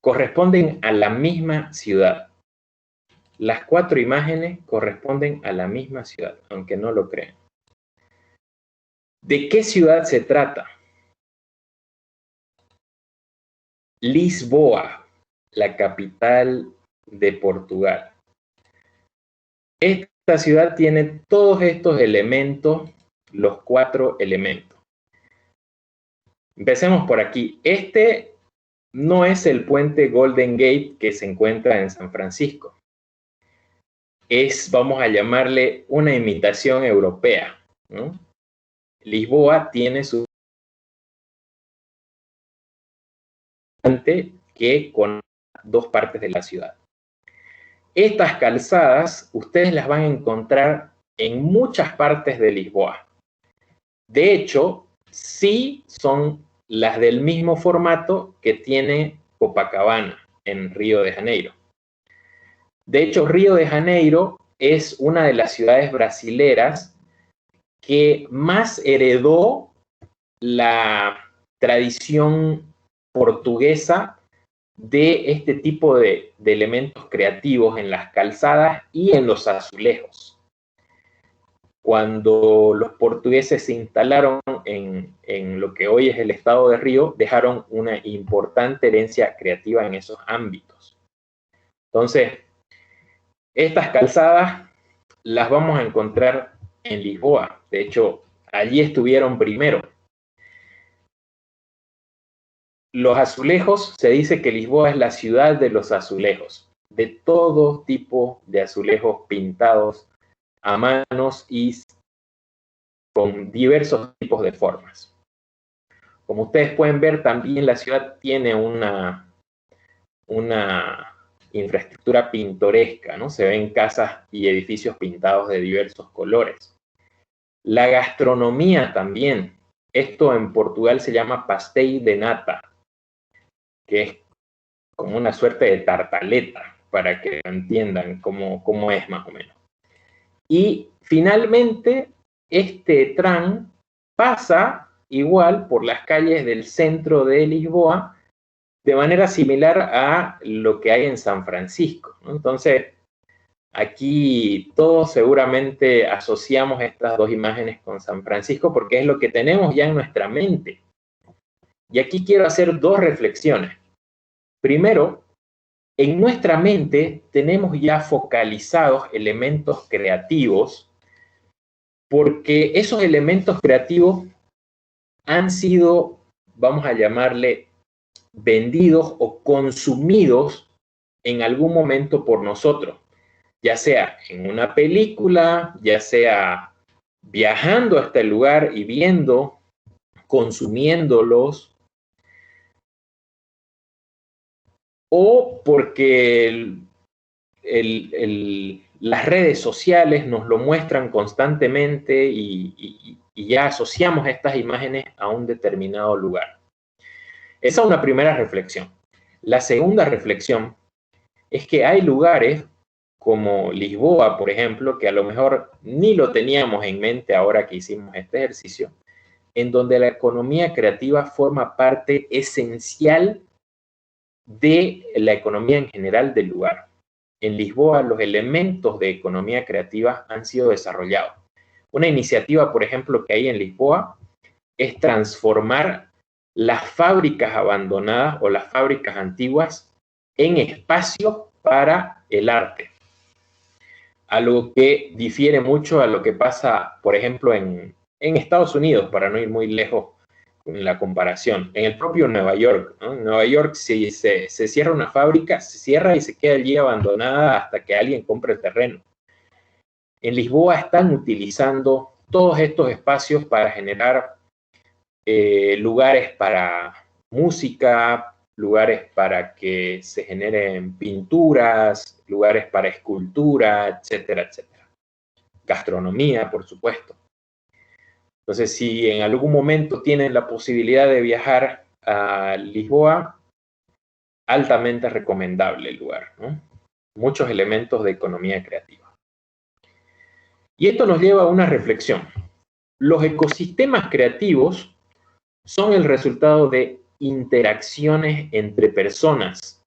corresponden a la misma ciudad. Las 4 imágenes corresponden a la misma ciudad, aunque no lo crean. ¿De qué ciudad se trata? Lisboa, la capital de Portugal. Esta ciudad tiene todos estos elementos, los 4 elementos. Empecemos por aquí. Este no es el puente Golden Gate que se encuentra en San Francisco. Es, vamos a llamarle, una imitación europea, ¿no? Lisboa tiene su puente que conecta 2 partes de la ciudad. Estas calzadas ustedes las van a encontrar en muchas partes de Lisboa. De hecho, sí son las del mismo formato que tiene Copacabana en Río de Janeiro. De hecho, Río de Janeiro es una de las ciudades brasileras que más heredó la tradición portuguesa de este tipo de elementos creativos en las calzadas y en los azulejos. Cuando los portugueses se instalaron en lo que hoy es el estado de Río, dejaron una importante herencia creativa en esos ámbitos. Entonces, estas calzadas las vamos a encontrar en Lisboa. De hecho, allí estuvieron primero. Los azulejos, se dice que Lisboa es la ciudad de los azulejos, de todo tipo de azulejos pintados a manos y con diversos tipos de formas. Como ustedes pueden ver, también la ciudad tiene una infraestructura pintoresca, ¿no? Se ven casas y edificios pintados de diversos colores. La gastronomía también. Esto en Portugal se llama pastel de nata, que es como una suerte de tartaleta, para que entiendan cómo es más o menos. Y finalmente, este tram pasa igual por las calles del centro de Lisboa, de manera similar a lo que hay en San Francisco, ¿no? Entonces, aquí todos seguramente asociamos estas 2 imágenes con San Francisco porque es lo que tenemos ya en nuestra mente. Y aquí quiero hacer 2 reflexiones. Primero, en nuestra mente tenemos ya focalizados elementos creativos porque esos elementos creativos han sido, vamos a llamarle, vendidos o consumidos en algún momento por nosotros, ya sea en una película, ya sea viajando hasta el lugar y viendo, consumiéndolos, o porque las redes sociales nos lo muestran constantemente y y ya asociamos estas imágenes a un determinado lugar. Esa es una primera reflexión. La segunda reflexión es que hay lugares como Lisboa, por ejemplo, que a lo mejor ni lo teníamos en mente ahora que hicimos este ejercicio, en donde la economía creativa forma parte esencial de la economía en general del lugar. En Lisboa, los elementos de economía creativa han sido desarrollados. Una iniciativa, por ejemplo, que hay en Lisboa es transformar las fábricas abandonadas o las fábricas antiguas en espacios para el arte. Algo que difiere mucho a lo que pasa, por ejemplo, en Estados Unidos, para no ir muy lejos en la comparación. En el propio Nueva York, ¿no? En Nueva York, si se cierra una fábrica, se cierra y se queda allí abandonada hasta que alguien compre el terreno. En Lisboa están utilizando todos estos espacios para generar lugares para música, lugares para que se generen pinturas, lugares para escultura, etcétera, etcétera. Gastronomía, por supuesto. Entonces, si en algún momento tienen la posibilidad de viajar a Lisboa, altamente recomendable el lugar, ¿no? Muchos elementos de economía creativa. Y esto nos lleva a una reflexión. Los ecosistemas creativos son el resultado de interacciones entre personas.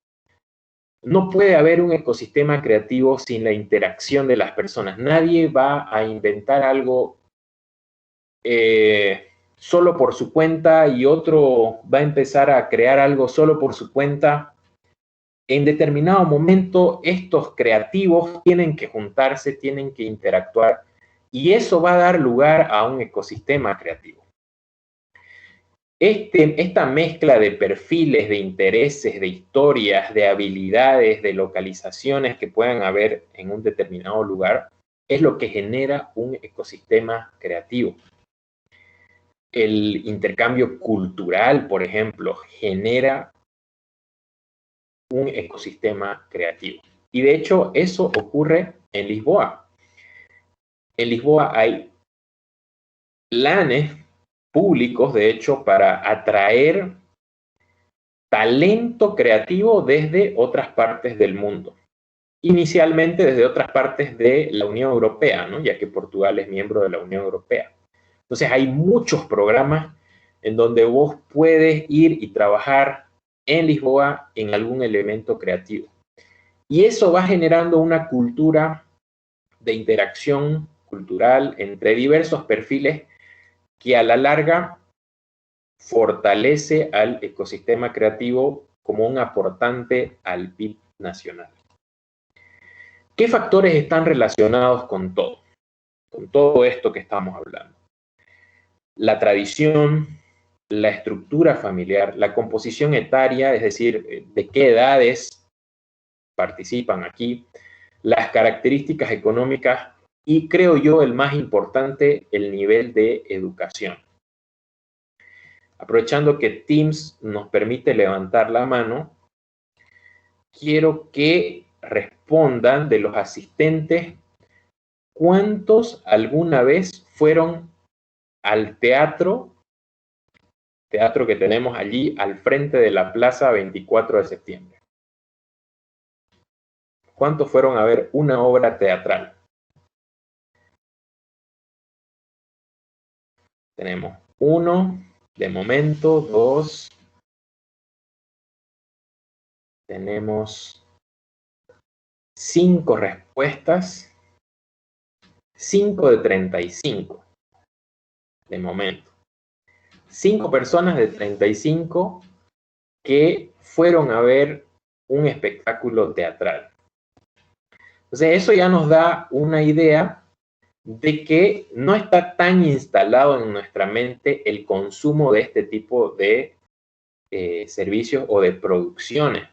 No puede haber un ecosistema creativo sin la interacción de las personas. Nadie va a inventar algo solo por su cuenta y otro va a empezar a crear algo solo por su cuenta. En determinado momento, estos creativos tienen que juntarse, tienen que interactuar y eso va a dar lugar a un ecosistema creativo. Esta mezcla de perfiles, de intereses, de historias, de habilidades, de localizaciones que puedan haber en un determinado lugar es lo que genera un ecosistema creativo. El intercambio cultural, por ejemplo, genera un ecosistema creativo. Y de hecho, eso ocurre en Lisboa. En Lisboa hay planes públicos, de hecho, para atraer talento creativo desde otras partes del mundo. Inicialmente desde otras partes de la Unión Europea, ¿no? Ya que Portugal es miembro de la Unión Europea. Entonces hay muchos programas en donde vos puedes ir y trabajar en Lisboa en algún elemento creativo. Y eso va generando una cultura de interacción cultural entre diversos perfiles que a la larga fortalece al ecosistema creativo como un aportante al PIB nacional. ¿Qué factores están relacionados con todo esto que estamos hablando? La tradición, la estructura familiar, la composición etaria, es decir, de qué edades participan aquí, las características económicas y, creo yo, el más importante, el nivel de educación. Aprovechando que Teams nos permite levantar la mano, quiero que respondan de los asistentes cuántos alguna vez fueron al teatro que tenemos allí al frente de la Plaza 24 de septiembre. ¿Cuántos fueron a ver una obra teatral? Tenemos 1, de momento, 2, tenemos 5 respuestas, 5 de 35, de momento. 5 personas de 35 que fueron a ver un espectáculo teatral. Entonces, eso ya nos da una idea de que no está tan instalado en nuestra mente el consumo de este tipo de servicios o de producciones.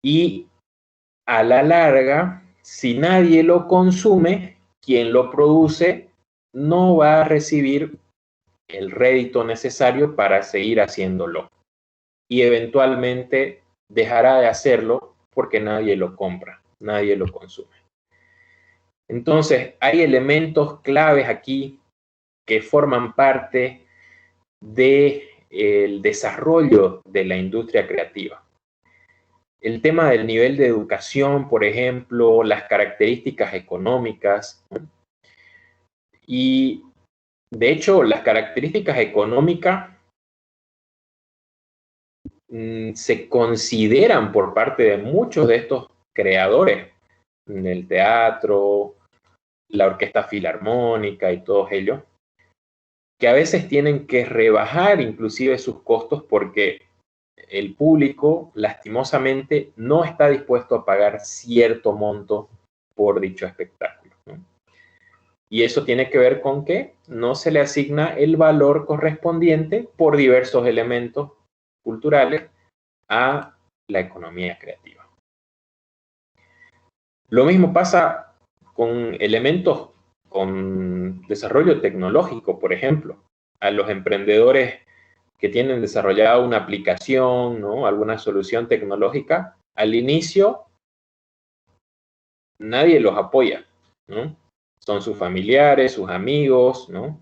Y a la larga, si nadie lo consume, quien lo produce no va a recibir el rédito necesario para seguir haciéndolo. Y eventualmente dejará de hacerlo porque nadie lo compra, nadie lo consume. Entonces, hay elementos claves aquí que forman parte del desarrollo de la industria creativa. El tema del nivel de educación, por ejemplo, las características económicas. Y de hecho, las características económicas se consideran por parte de muchos de estos creadores del teatro, la orquesta filarmónica y todos ellos, que a veces tienen que rebajar inclusive sus costos porque el público lastimosamente no está dispuesto a pagar cierto monto por dicho espectáculo, ¿no? Y eso tiene que ver con que no se le asigna el valor correspondiente por diversos elementos culturales a la economía creativa. Lo mismo pasa con elementos con desarrollo tecnológico, por ejemplo. A los emprendedores que tienen desarrollada una aplicación, ¿no?, alguna solución tecnológica, al inicio nadie los apoya, ¿no? Son sus familiares, sus amigos, ¿no?,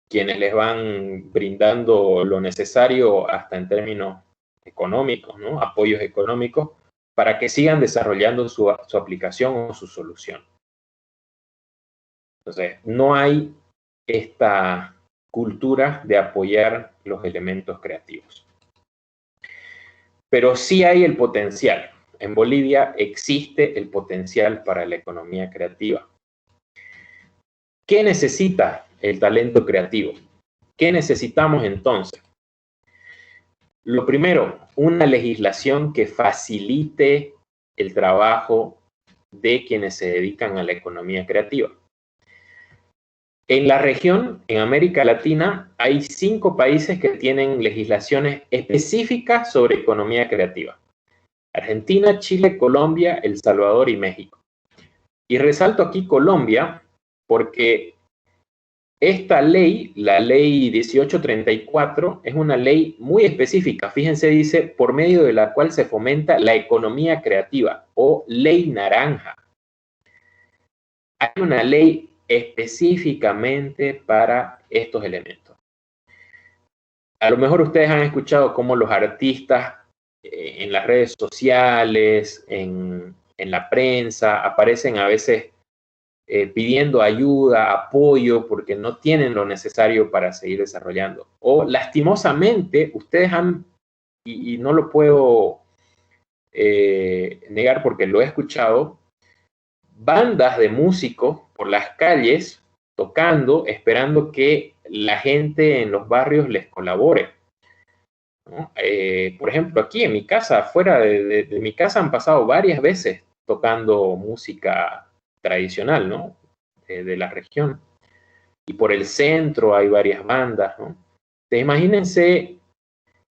quienes les van brindando lo necesario hasta en términos económicos, ¿no?, apoyos económicos, para que sigan desarrollando su aplicación o su solución. Entonces, no hay esta cultura de apoyar los elementos creativos. Pero sí hay el potencial. En Bolivia existe el potencial para la economía creativa. ¿Qué necesita el talento creativo? ¿Qué necesitamos entonces? Lo primero, una legislación que facilite el trabajo de quienes se dedican a la economía creativa. En la región, en América Latina, hay 5 países que tienen legislaciones específicas sobre economía creativa: Argentina, Chile, Colombia, El Salvador y México. Y resalto aquí Colombia porque esta ley, la ley 1834, es una ley muy específica. Fíjense, dice, por medio de la cual se fomenta la economía creativa, o ley naranja. Hay una ley específicamente para estos elementos. A lo mejor ustedes han escuchado cómo los artistas en las redes sociales, en la prensa, aparecen a veces pidiendo ayuda, apoyo, porque no tienen lo necesario para seguir desarrollando. O lastimosamente, ustedes han, y no lo puedo negar porque lo he escuchado, bandas de músicos por las calles tocando, esperando que la gente en los barrios les colabore, ¿no? Por ejemplo, aquí en mi casa, fuera de mi casa, han pasado varias veces tocando música tradicional, ¿no?, de la región. Y por el centro hay varias bandas, ¿no? Entonces, imagínense,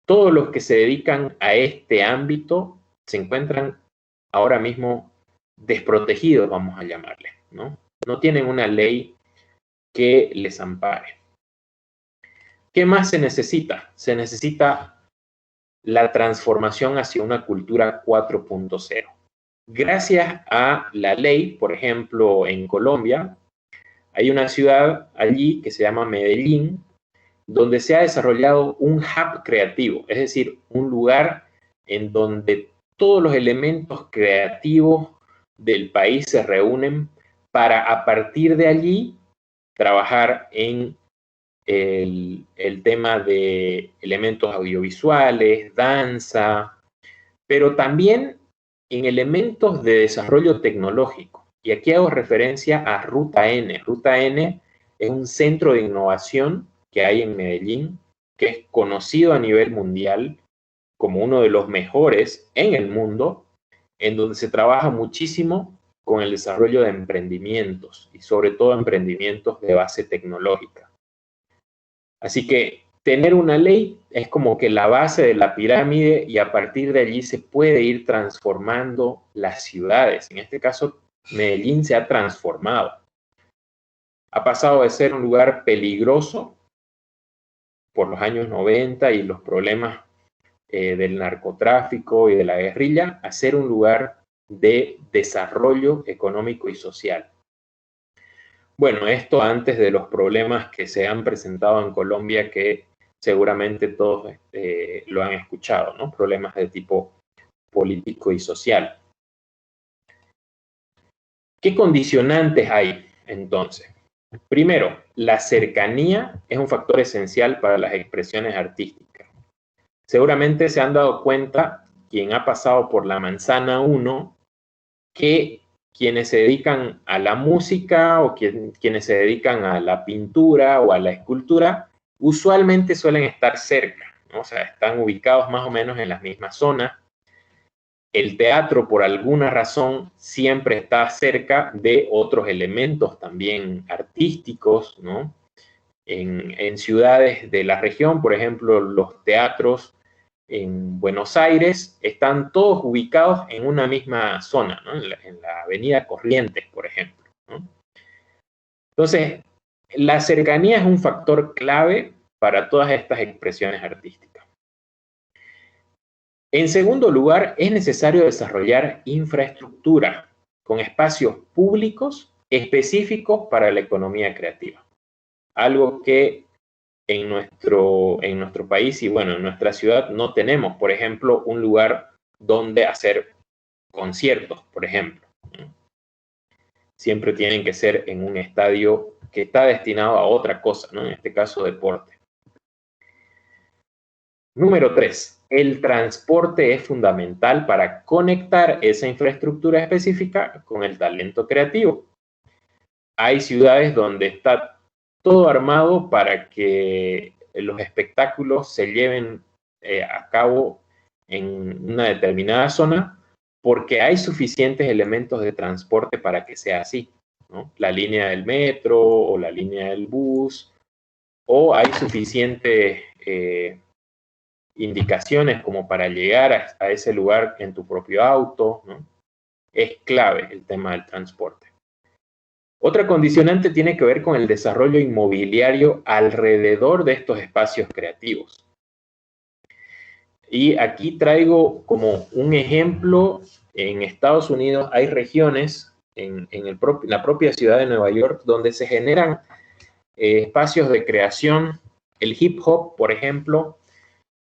todos los que se dedican a este ámbito se encuentran ahora mismo desprotegidos, vamos a llamarle, ¿no? No tienen una ley que les ampare. ¿Qué más se necesita? Se necesita la transformación hacia una cultura 4.0. Gracias a la ley, por ejemplo, en Colombia, hay una ciudad allí que se llama Medellín, donde se ha desarrollado un hub creativo, es decir, un lugar en donde todos los elementos creativos del país se reúnen para, a partir de allí, trabajar en el tema de elementos audiovisuales, danza, pero también en elementos de desarrollo tecnológico. Y aquí hago referencia a Ruta N. Ruta N es un centro de innovación que hay en Medellín, que es conocido a nivel mundial como uno de los mejores en el mundo, en donde se trabaja muchísimo con el desarrollo de emprendimientos y sobre todo emprendimientos de base tecnológica. Así que tener una ley es como que la base de la pirámide, y a partir de allí se puede ir transformando las ciudades. En este caso, Medellín se ha transformado. Ha pasado de ser un lugar peligroso por los años 90 y los problemas del narcotráfico y de la guerrilla, a ser un lugar de desarrollo económico y social. Bueno, esto antes de los problemas que se han presentado en Colombia, que seguramente todos lo han escuchado, ¿no? Problemas de tipo político y social. ¿Qué condicionantes hay entonces? Primero, la cercanía es un factor esencial para las expresiones artísticas. Seguramente se han dado cuenta, quien ha pasado por la manzana 1, que quienes se dedican a la música o quienes se dedican a la pintura o a la escultura, usualmente suelen estar cerca, ¿no? O sea, están ubicados más o menos en las mismas zonas. El teatro, por alguna razón, siempre está cerca de otros elementos también artísticos, ¿no? En ciudades de la región, por ejemplo, los teatros en Buenos Aires están todos ubicados en una misma zona, ¿no? En la avenida Corrientes, por ejemplo, ¿no? Entonces, la cercanía es un factor clave para todas estas expresiones artísticas. En segundo lugar, es necesario desarrollar infraestructura con espacios públicos específicos para la economía creativa. Algo que en nuestro país y bueno, en nuestra ciudad no tenemos, por ejemplo, un lugar donde hacer conciertos, por ejemplo. Siempre tienen que ser en un estadio que está destinado a otra cosa, ¿no? En este caso, deporte. Número 3. El transporte es fundamental para conectar esa infraestructura específica con el talento creativo. Hay ciudades donde está todo armado para que los espectáculos se lleven a cabo en una determinada zona porque hay suficientes elementos de transporte para que sea así, ¿no? La línea del metro o la línea del bus, o hay suficientes indicaciones como para llegar a ese lugar en tu propio auto, ¿no? Es clave el tema del transporte. Otra condicionante tiene que ver con el desarrollo inmobiliario alrededor de estos espacios creativos. Y aquí traigo como un ejemplo, en Estados Unidos hay regiones en la propia ciudad de Nueva York donde se generan espacios de creación. El hip hop, por ejemplo,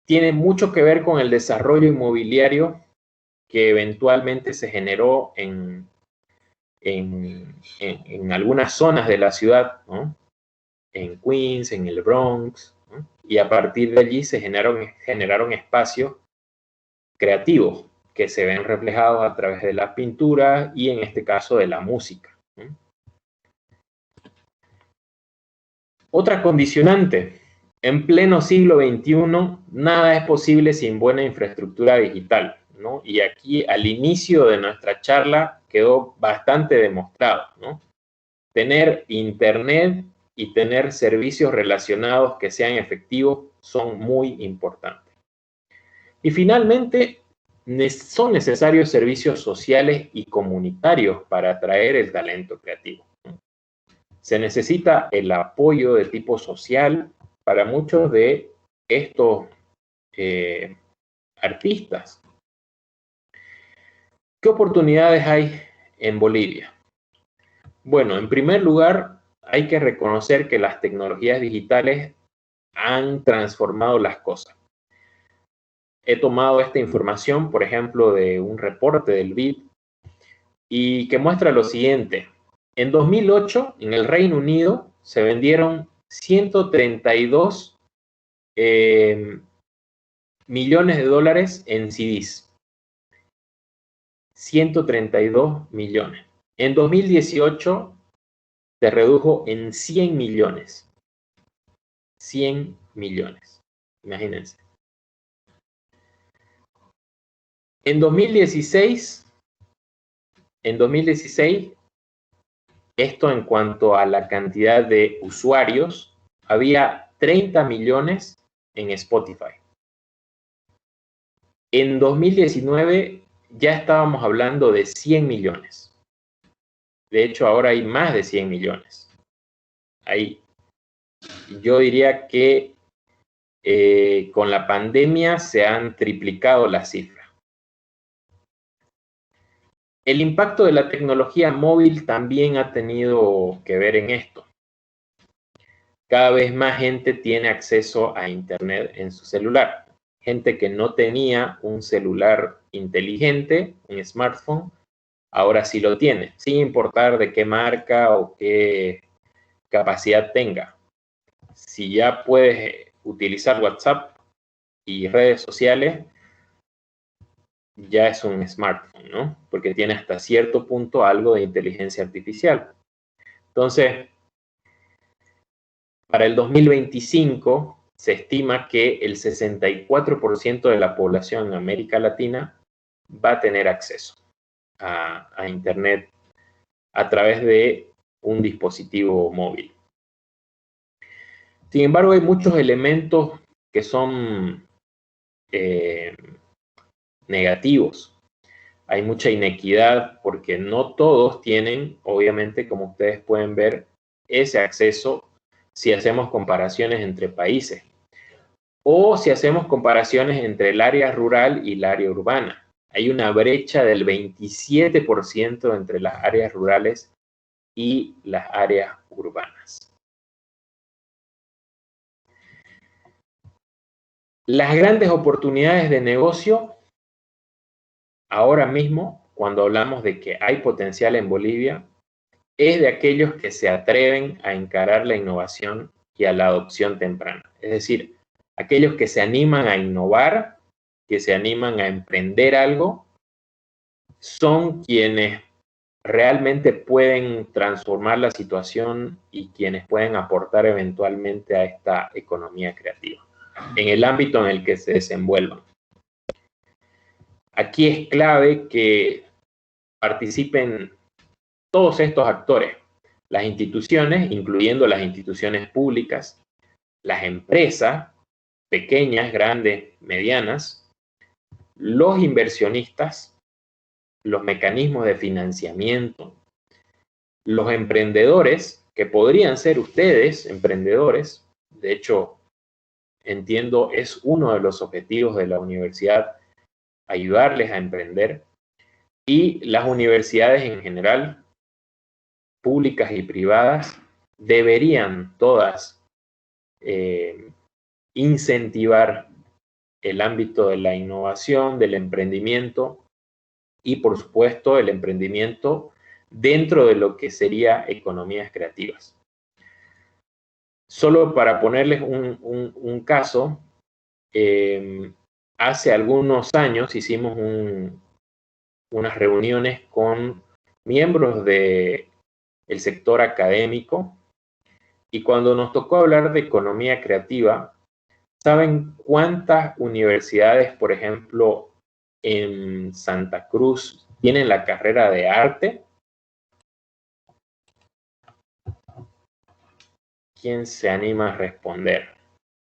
tiene mucho que ver con el desarrollo inmobiliario que eventualmente se generó en algunas zonas de la ciudad, ¿no? En Queens, en el Bronx, ¿no? Y a partir de allí se generaron espacios creativos que se ven reflejados a través de la pintura y en este caso de la música, ¿no? Otra condicionante, en pleno siglo XXI, nada es posible sin buena infraestructura digital, ¿no? Y aquí al inicio de nuestra charla quedó bastante demostrado, ¿no? Tener internet y tener servicios relacionados que sean efectivos son muy importantes. Y finalmente, son necesarios servicios sociales y comunitarios para atraer el talento creativo. Se necesita el apoyo de tipo social para muchos de estos artistas. ¿Qué oportunidades hay en Bolivia? Bueno, en primer lugar, hay que reconocer que las tecnologías digitales han transformado las cosas. He tomado esta información, por ejemplo, de un reporte del BID y que muestra lo siguiente. En 2008, en el Reino Unido, se vendieron 132 millones de dólares en CDs. 132 millones. En 2018 se redujo en 100 millones. 100 millones. Imagínense. En 2016, esto en cuanto a la cantidad de usuarios, había 30 millones en Spotify. En 2019 ya estábamos hablando de 100 millones. De hecho, ahora hay más de 100 millones. Yo diría que con la pandemia se han triplicado las cifras. El impacto de la tecnología móvil también ha tenido que ver en esto. Cada vez más gente tiene acceso a Internet en su celular. Gente que no tenía un celular inteligente, un smartphone, ahora sí lo tiene, sin importar de qué marca o qué capacidad tenga. Si ya puedes utilizar WhatsApp y redes sociales, ya es un smartphone, ¿no? Porque tiene hasta cierto punto algo de inteligencia artificial. Entonces, para el 2025 se estima que el 64% de la población en América Latina va a tener acceso a Internet a través de un dispositivo móvil. Sin embargo, hay muchos elementos que son negativos. Hay mucha inequidad porque no todos tienen, obviamente, como ustedes pueden ver, ese acceso si hacemos comparaciones entre países o si hacemos comparaciones entre el área rural y el área urbana. Hay una brecha del 27% entre las áreas rurales y las áreas urbanas. Las grandes oportunidades de negocio, ahora mismo, cuando hablamos de que hay potencial en Bolivia, es de aquellos que se atreven a encarar la innovación y a la adopción temprana. Es decir, aquellos que se animan a innovar, que se animan a emprender algo, son quienes realmente pueden transformar la situación y quienes pueden aportar eventualmente a esta economía creativa, en el ámbito en el que se desenvuelvan. Aquí es clave que participen todos estos actores, las instituciones, incluyendo las instituciones públicas, las empresas, pequeñas, grandes, medianas, los inversionistas, los mecanismos de financiamiento, los emprendedores, que podrían ser ustedes, emprendedores. De hecho, entiendo, es uno de los objetivos de la universidad, ayudarles a emprender, y las universidades en general, públicas y privadas, deberían todas incentivar el ámbito de la innovación, del emprendimiento y, por supuesto, el emprendimiento dentro de lo que sería economías creativas. Solo para ponerles un caso, hace algunos años hicimos unas reuniones con miembros del sector académico y cuando nos tocó hablar de economía creativa, ¿saben cuántas universidades, por ejemplo, en Santa Cruz tienen la carrera de arte? ¿Quién se anima a responder?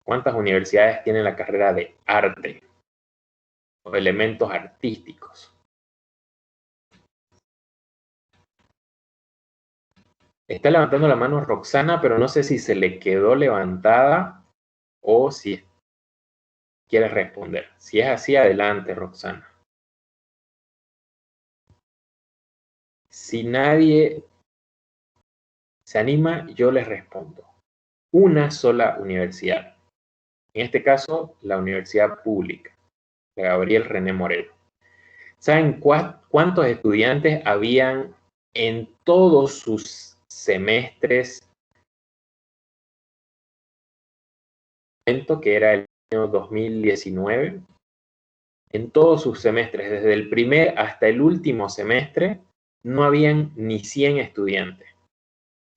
¿Cuántas universidades tienen la carrera de arte o elementos artísticos? Está levantando la mano Roxana, pero no sé si se le quedó levantada o si quiere responder. Si es así, adelante, Roxana. Si nadie se anima, yo les respondo. Una sola universidad. En este caso, la Universidad Pública de Gabriel René Moreno. ¿Saben cuántos estudiantes habían en todos sus semestres? Que era el año 2019. En todos sus semestres, desde el primer hasta el último semestre, no habían ni 100 estudiantes.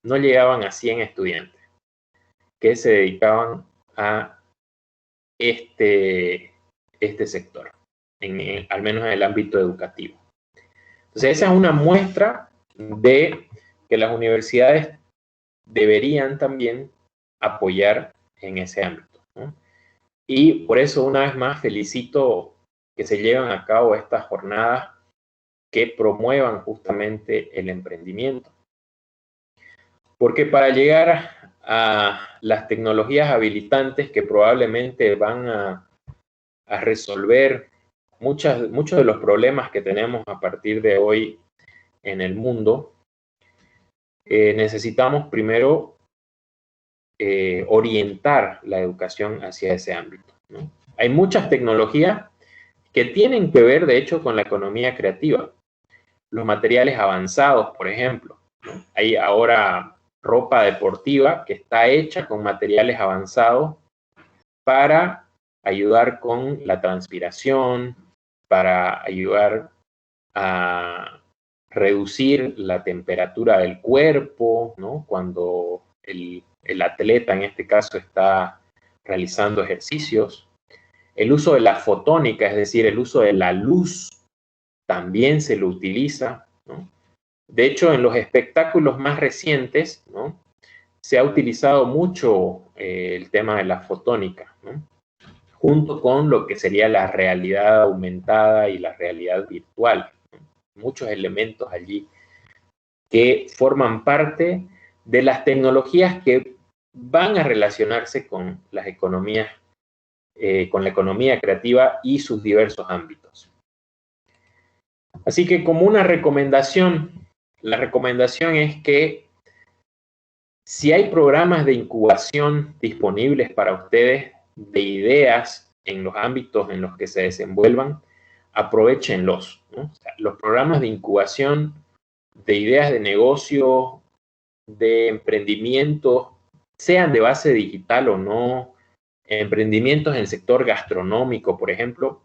No llegaban a 100 estudiantes que se dedicaban a este sector, al menos en el ámbito educativo. Entonces, esa es una muestra de que las universidades deberían también apoyar en ese ámbito, ¿no? Y por eso, una vez más, felicito que se lleven a cabo estas jornadas que promuevan justamente el emprendimiento. Porque para llegar a las tecnologías habilitantes que probablemente van a resolver muchos de los problemas que tenemos a partir de hoy en el mundo, necesitamos primero orientar la educación hacia ese ámbito, ¿no? Hay muchas tecnologías que tienen que ver, de hecho, con la economía creativa. Los materiales avanzados, por ejemplo, ¿no? Hay ahora ropa deportiva que está hecha con materiales avanzados para ayudar con la transpiración, para ayudar a reducir la temperatura del cuerpo, ¿no? Cuando el atleta, en este caso, está realizando ejercicios. El uso de la fotónica, es decir, el uso de la luz, también se lo utiliza, ¿no? De hecho, en los espectáculos más recientes, ¿no?, se ha utilizado mucho el tema de la fotónica, ¿no?, junto con lo que sería la realidad aumentada y la realidad virtual, ¿no? Muchos elementos allí que forman parte de las tecnologías que van a relacionarse con las economías, con la economía creativa y sus diversos ámbitos. Así que como una recomendación, la recomendación es que si hay programas de incubación disponibles para ustedes de ideas en los ámbitos en los que se desenvuelvan, aprovéchenlos, ¿no? O sea, los programas de incubación de ideas de negocio, de emprendimiento, sean de base digital o no, emprendimientos en el sector gastronómico, por ejemplo,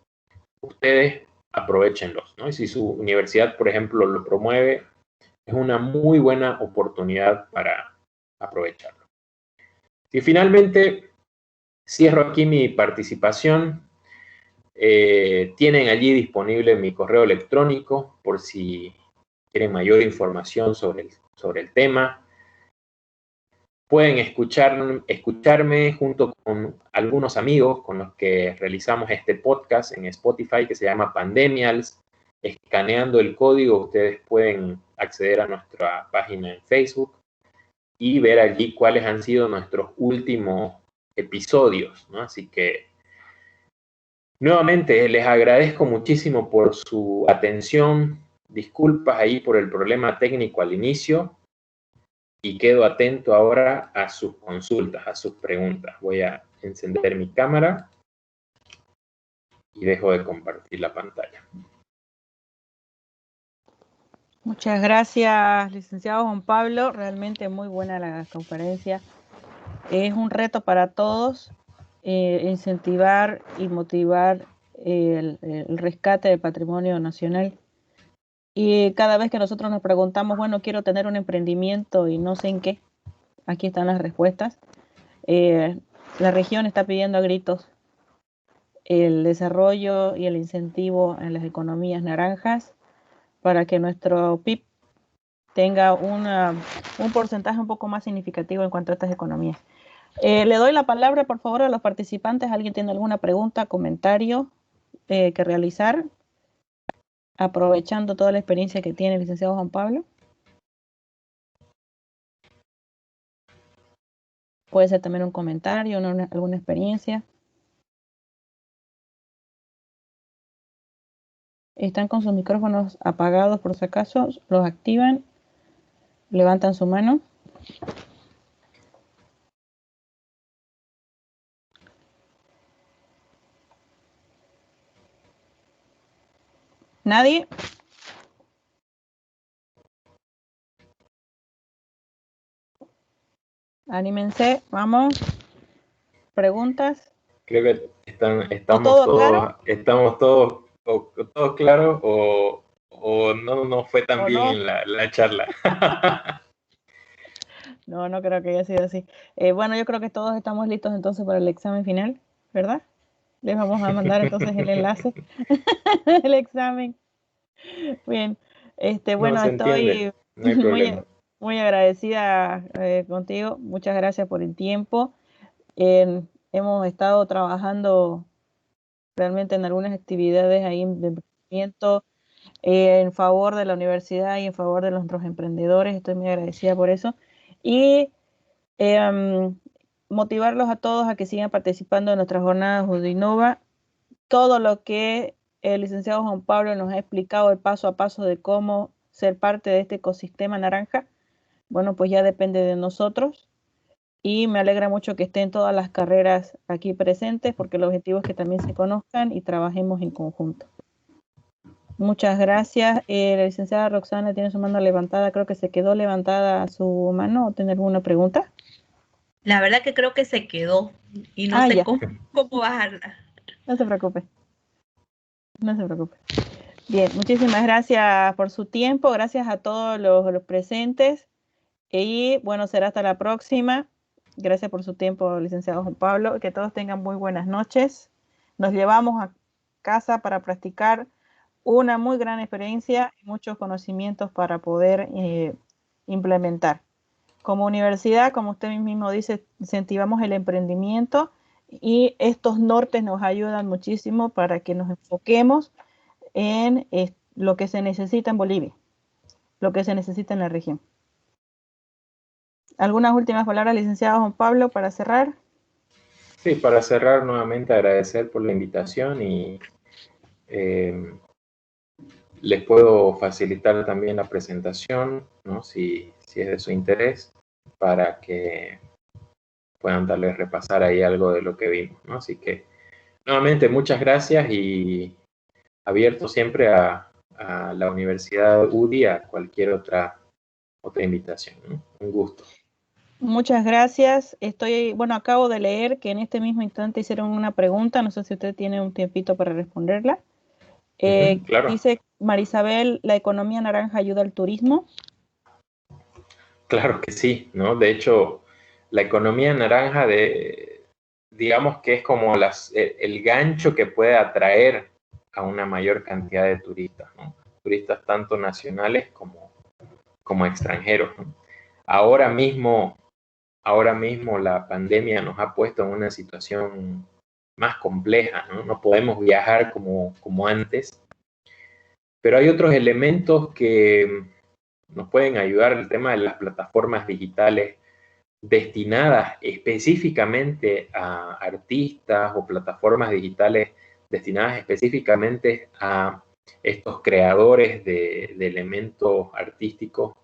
ustedes aprovéchenlos, ¿no? Y si su universidad, por ejemplo, lo promueve, es una muy buena oportunidad para aprovecharlo. Y finalmente, cierro aquí mi participación. Tienen allí disponible mi correo electrónico por si quieren mayor información sobre el tema. Pueden escucharme junto con algunos amigos con los que realizamos este podcast en Spotify que se llama Pandemials. Escaneando el código, ustedes pueden acceder a nuestra página en Facebook y ver allí cuáles han sido nuestros últimos episodios, ¿no? Así que, nuevamente, les agradezco muchísimo por su atención. Disculpas ahí por el problema técnico al inicio. Y quedo atento ahora a sus consultas, a sus preguntas. Voy a encender mi cámara y dejo de compartir la pantalla. Muchas gracias, licenciado Juan Pablo. Realmente muy buena la conferencia. Es un reto para todos incentivar y motivar el rescate del patrimonio nacional. Y cada vez que nosotros nos preguntamos, bueno, quiero tener un emprendimiento y no sé en qué, aquí están las respuestas. La región está pidiendo a gritos el desarrollo y el incentivo en las economías naranjas para que nuestro PIB tenga un porcentaje un poco más significativo en cuanto a estas economías. Le doy la palabra, por favor, a los participantes. ¿Alguien tiene alguna pregunta, comentario que realizar? Aprovechando toda la experiencia que tiene el licenciado Juan Pablo. Puede ser también un comentario, alguna experiencia. Están con sus micrófonos apagados por si acaso, los activan, levantan su mano. ¿Nadie? Anímense, vamos. ¿Preguntas? Creo que estamos todos claros o no fue tan bien no? en la charla. No creo que haya sido así. Bueno, yo creo que todos estamos listos entonces para el examen final, ¿verdad? Les vamos a mandar entonces el enlace del examen. Bien, bueno, No se entiende, estoy no hay problema. muy agradecida contigo. Muchas gracias por el tiempo. Hemos estado trabajando realmente en algunas actividades ahí de emprendimiento en favor de la universidad y en favor de nuestros emprendedores. Estoy muy agradecida por eso. Y motivarlos a todos a que sigan participando en nuestras jornadas Udinova. Todo lo que el licenciado Juan Pablo nos ha explicado, el paso a paso de cómo ser parte de este ecosistema naranja, bueno, pues ya depende de nosotros. Y me alegra mucho que estén todas las carreras aquí presentes, porque el objetivo es que también se conozcan y trabajemos en conjunto. Muchas gracias. La licenciada Roxana tiene su mano levantada. Creo que se quedó levantada su mano. ¿O tiene alguna pregunta? La verdad que creo que se quedó y no sé ya. cómo bajarla. No se preocupe. No se preocupe. Bien, muchísimas gracias por su tiempo. Gracias a todos los presentes. Y bueno, será hasta la próxima. Gracias por su tiempo, licenciado Juan Pablo. Que todos tengan muy buenas noches. Nos llevamos a casa para practicar una muy gran experiencia y muchos conocimientos para poder implementar. Como universidad, como usted mismo dice, incentivamos el emprendimiento y estos nortes nos ayudan muchísimo para que nos enfoquemos en lo que se necesita en Bolivia, lo que se necesita en la región. ¿Algunas últimas palabras, licenciado Juan Pablo, para cerrar? Sí, para cerrar nuevamente agradecer por la invitación y les puedo facilitar también la presentación, ¿no? Si es de su interés, para que puedan darles repasar ahí algo de lo que vimos, ¿no? Así que nuevamente muchas gracias y abierto siempre a la Universidad UDI a cualquier otra invitación, ¿no? Un gusto. Muchas gracias. Acabo de leer que en este mismo instante hicieron una pregunta, no sé si usted tiene un tiempito para responderla. Claro. Dice Marisabel, ¿la economía naranja ayuda al turismo? Claro que sí, ¿no? De hecho, la economía naranja digamos que es como el gancho que puede atraer a una mayor cantidad de turistas, ¿no? Turistas tanto nacionales como extranjeros, ¿no? Ahora mismo la pandemia nos ha puesto en una situación más compleja, ¿no? No podemos viajar como antes, pero hay otros elementos que nos pueden ayudar. El tema de las plataformas digitales destinadas específicamente a artistas o plataformas digitales destinadas específicamente a estos creadores de elementos artísticos,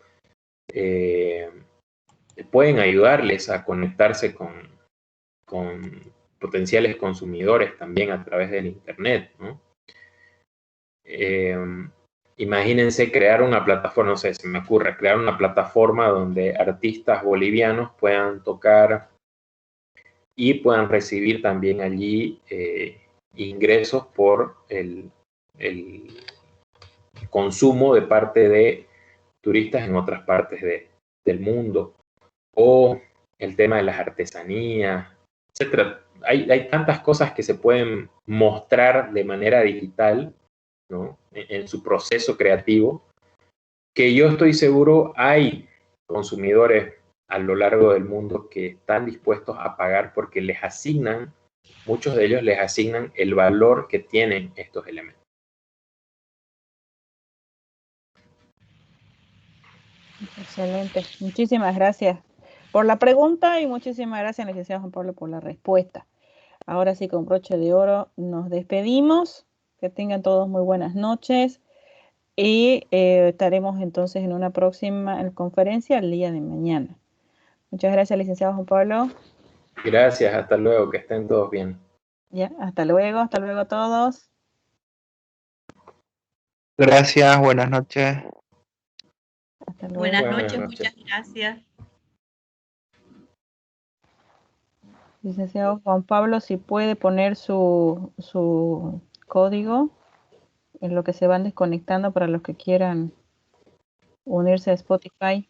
pueden ayudarles a conectarse con potenciales consumidores también a través del Internet, ¿no? Imagínense crear una plataforma, no sé, se me ocurre, crear una plataforma donde artistas bolivianos puedan tocar y puedan recibir también allí ingresos por el consumo de parte de turistas en otras partes del mundo, o el tema de las artesanías, etcétera. Hay tantas cosas que se pueden mostrar de manera digital, ¿no? En su proceso creativo, que yo estoy seguro hay consumidores a lo largo del mundo que están dispuestos a pagar porque muchos de ellos les asignan el valor que tienen estos elementos. Excelente. Muchísimas gracias por la pregunta y muchísimas gracias, licenciado Juan Pablo, por la respuesta. Ahora sí, con broche de oro nos despedimos. Que tengan todos muy buenas noches y estaremos entonces en una próxima conferencia el día de mañana. Muchas gracias, licenciado Juan Pablo. Gracias, hasta luego, que estén todos bien. Ya, hasta luego a todos. Gracias, buenas noches. Hasta luego. Buenas noches, muchas gracias. Licenciado Juan Pablo, si puede poner su código en lo que se van desconectando para los que quieran unirse a Spotify.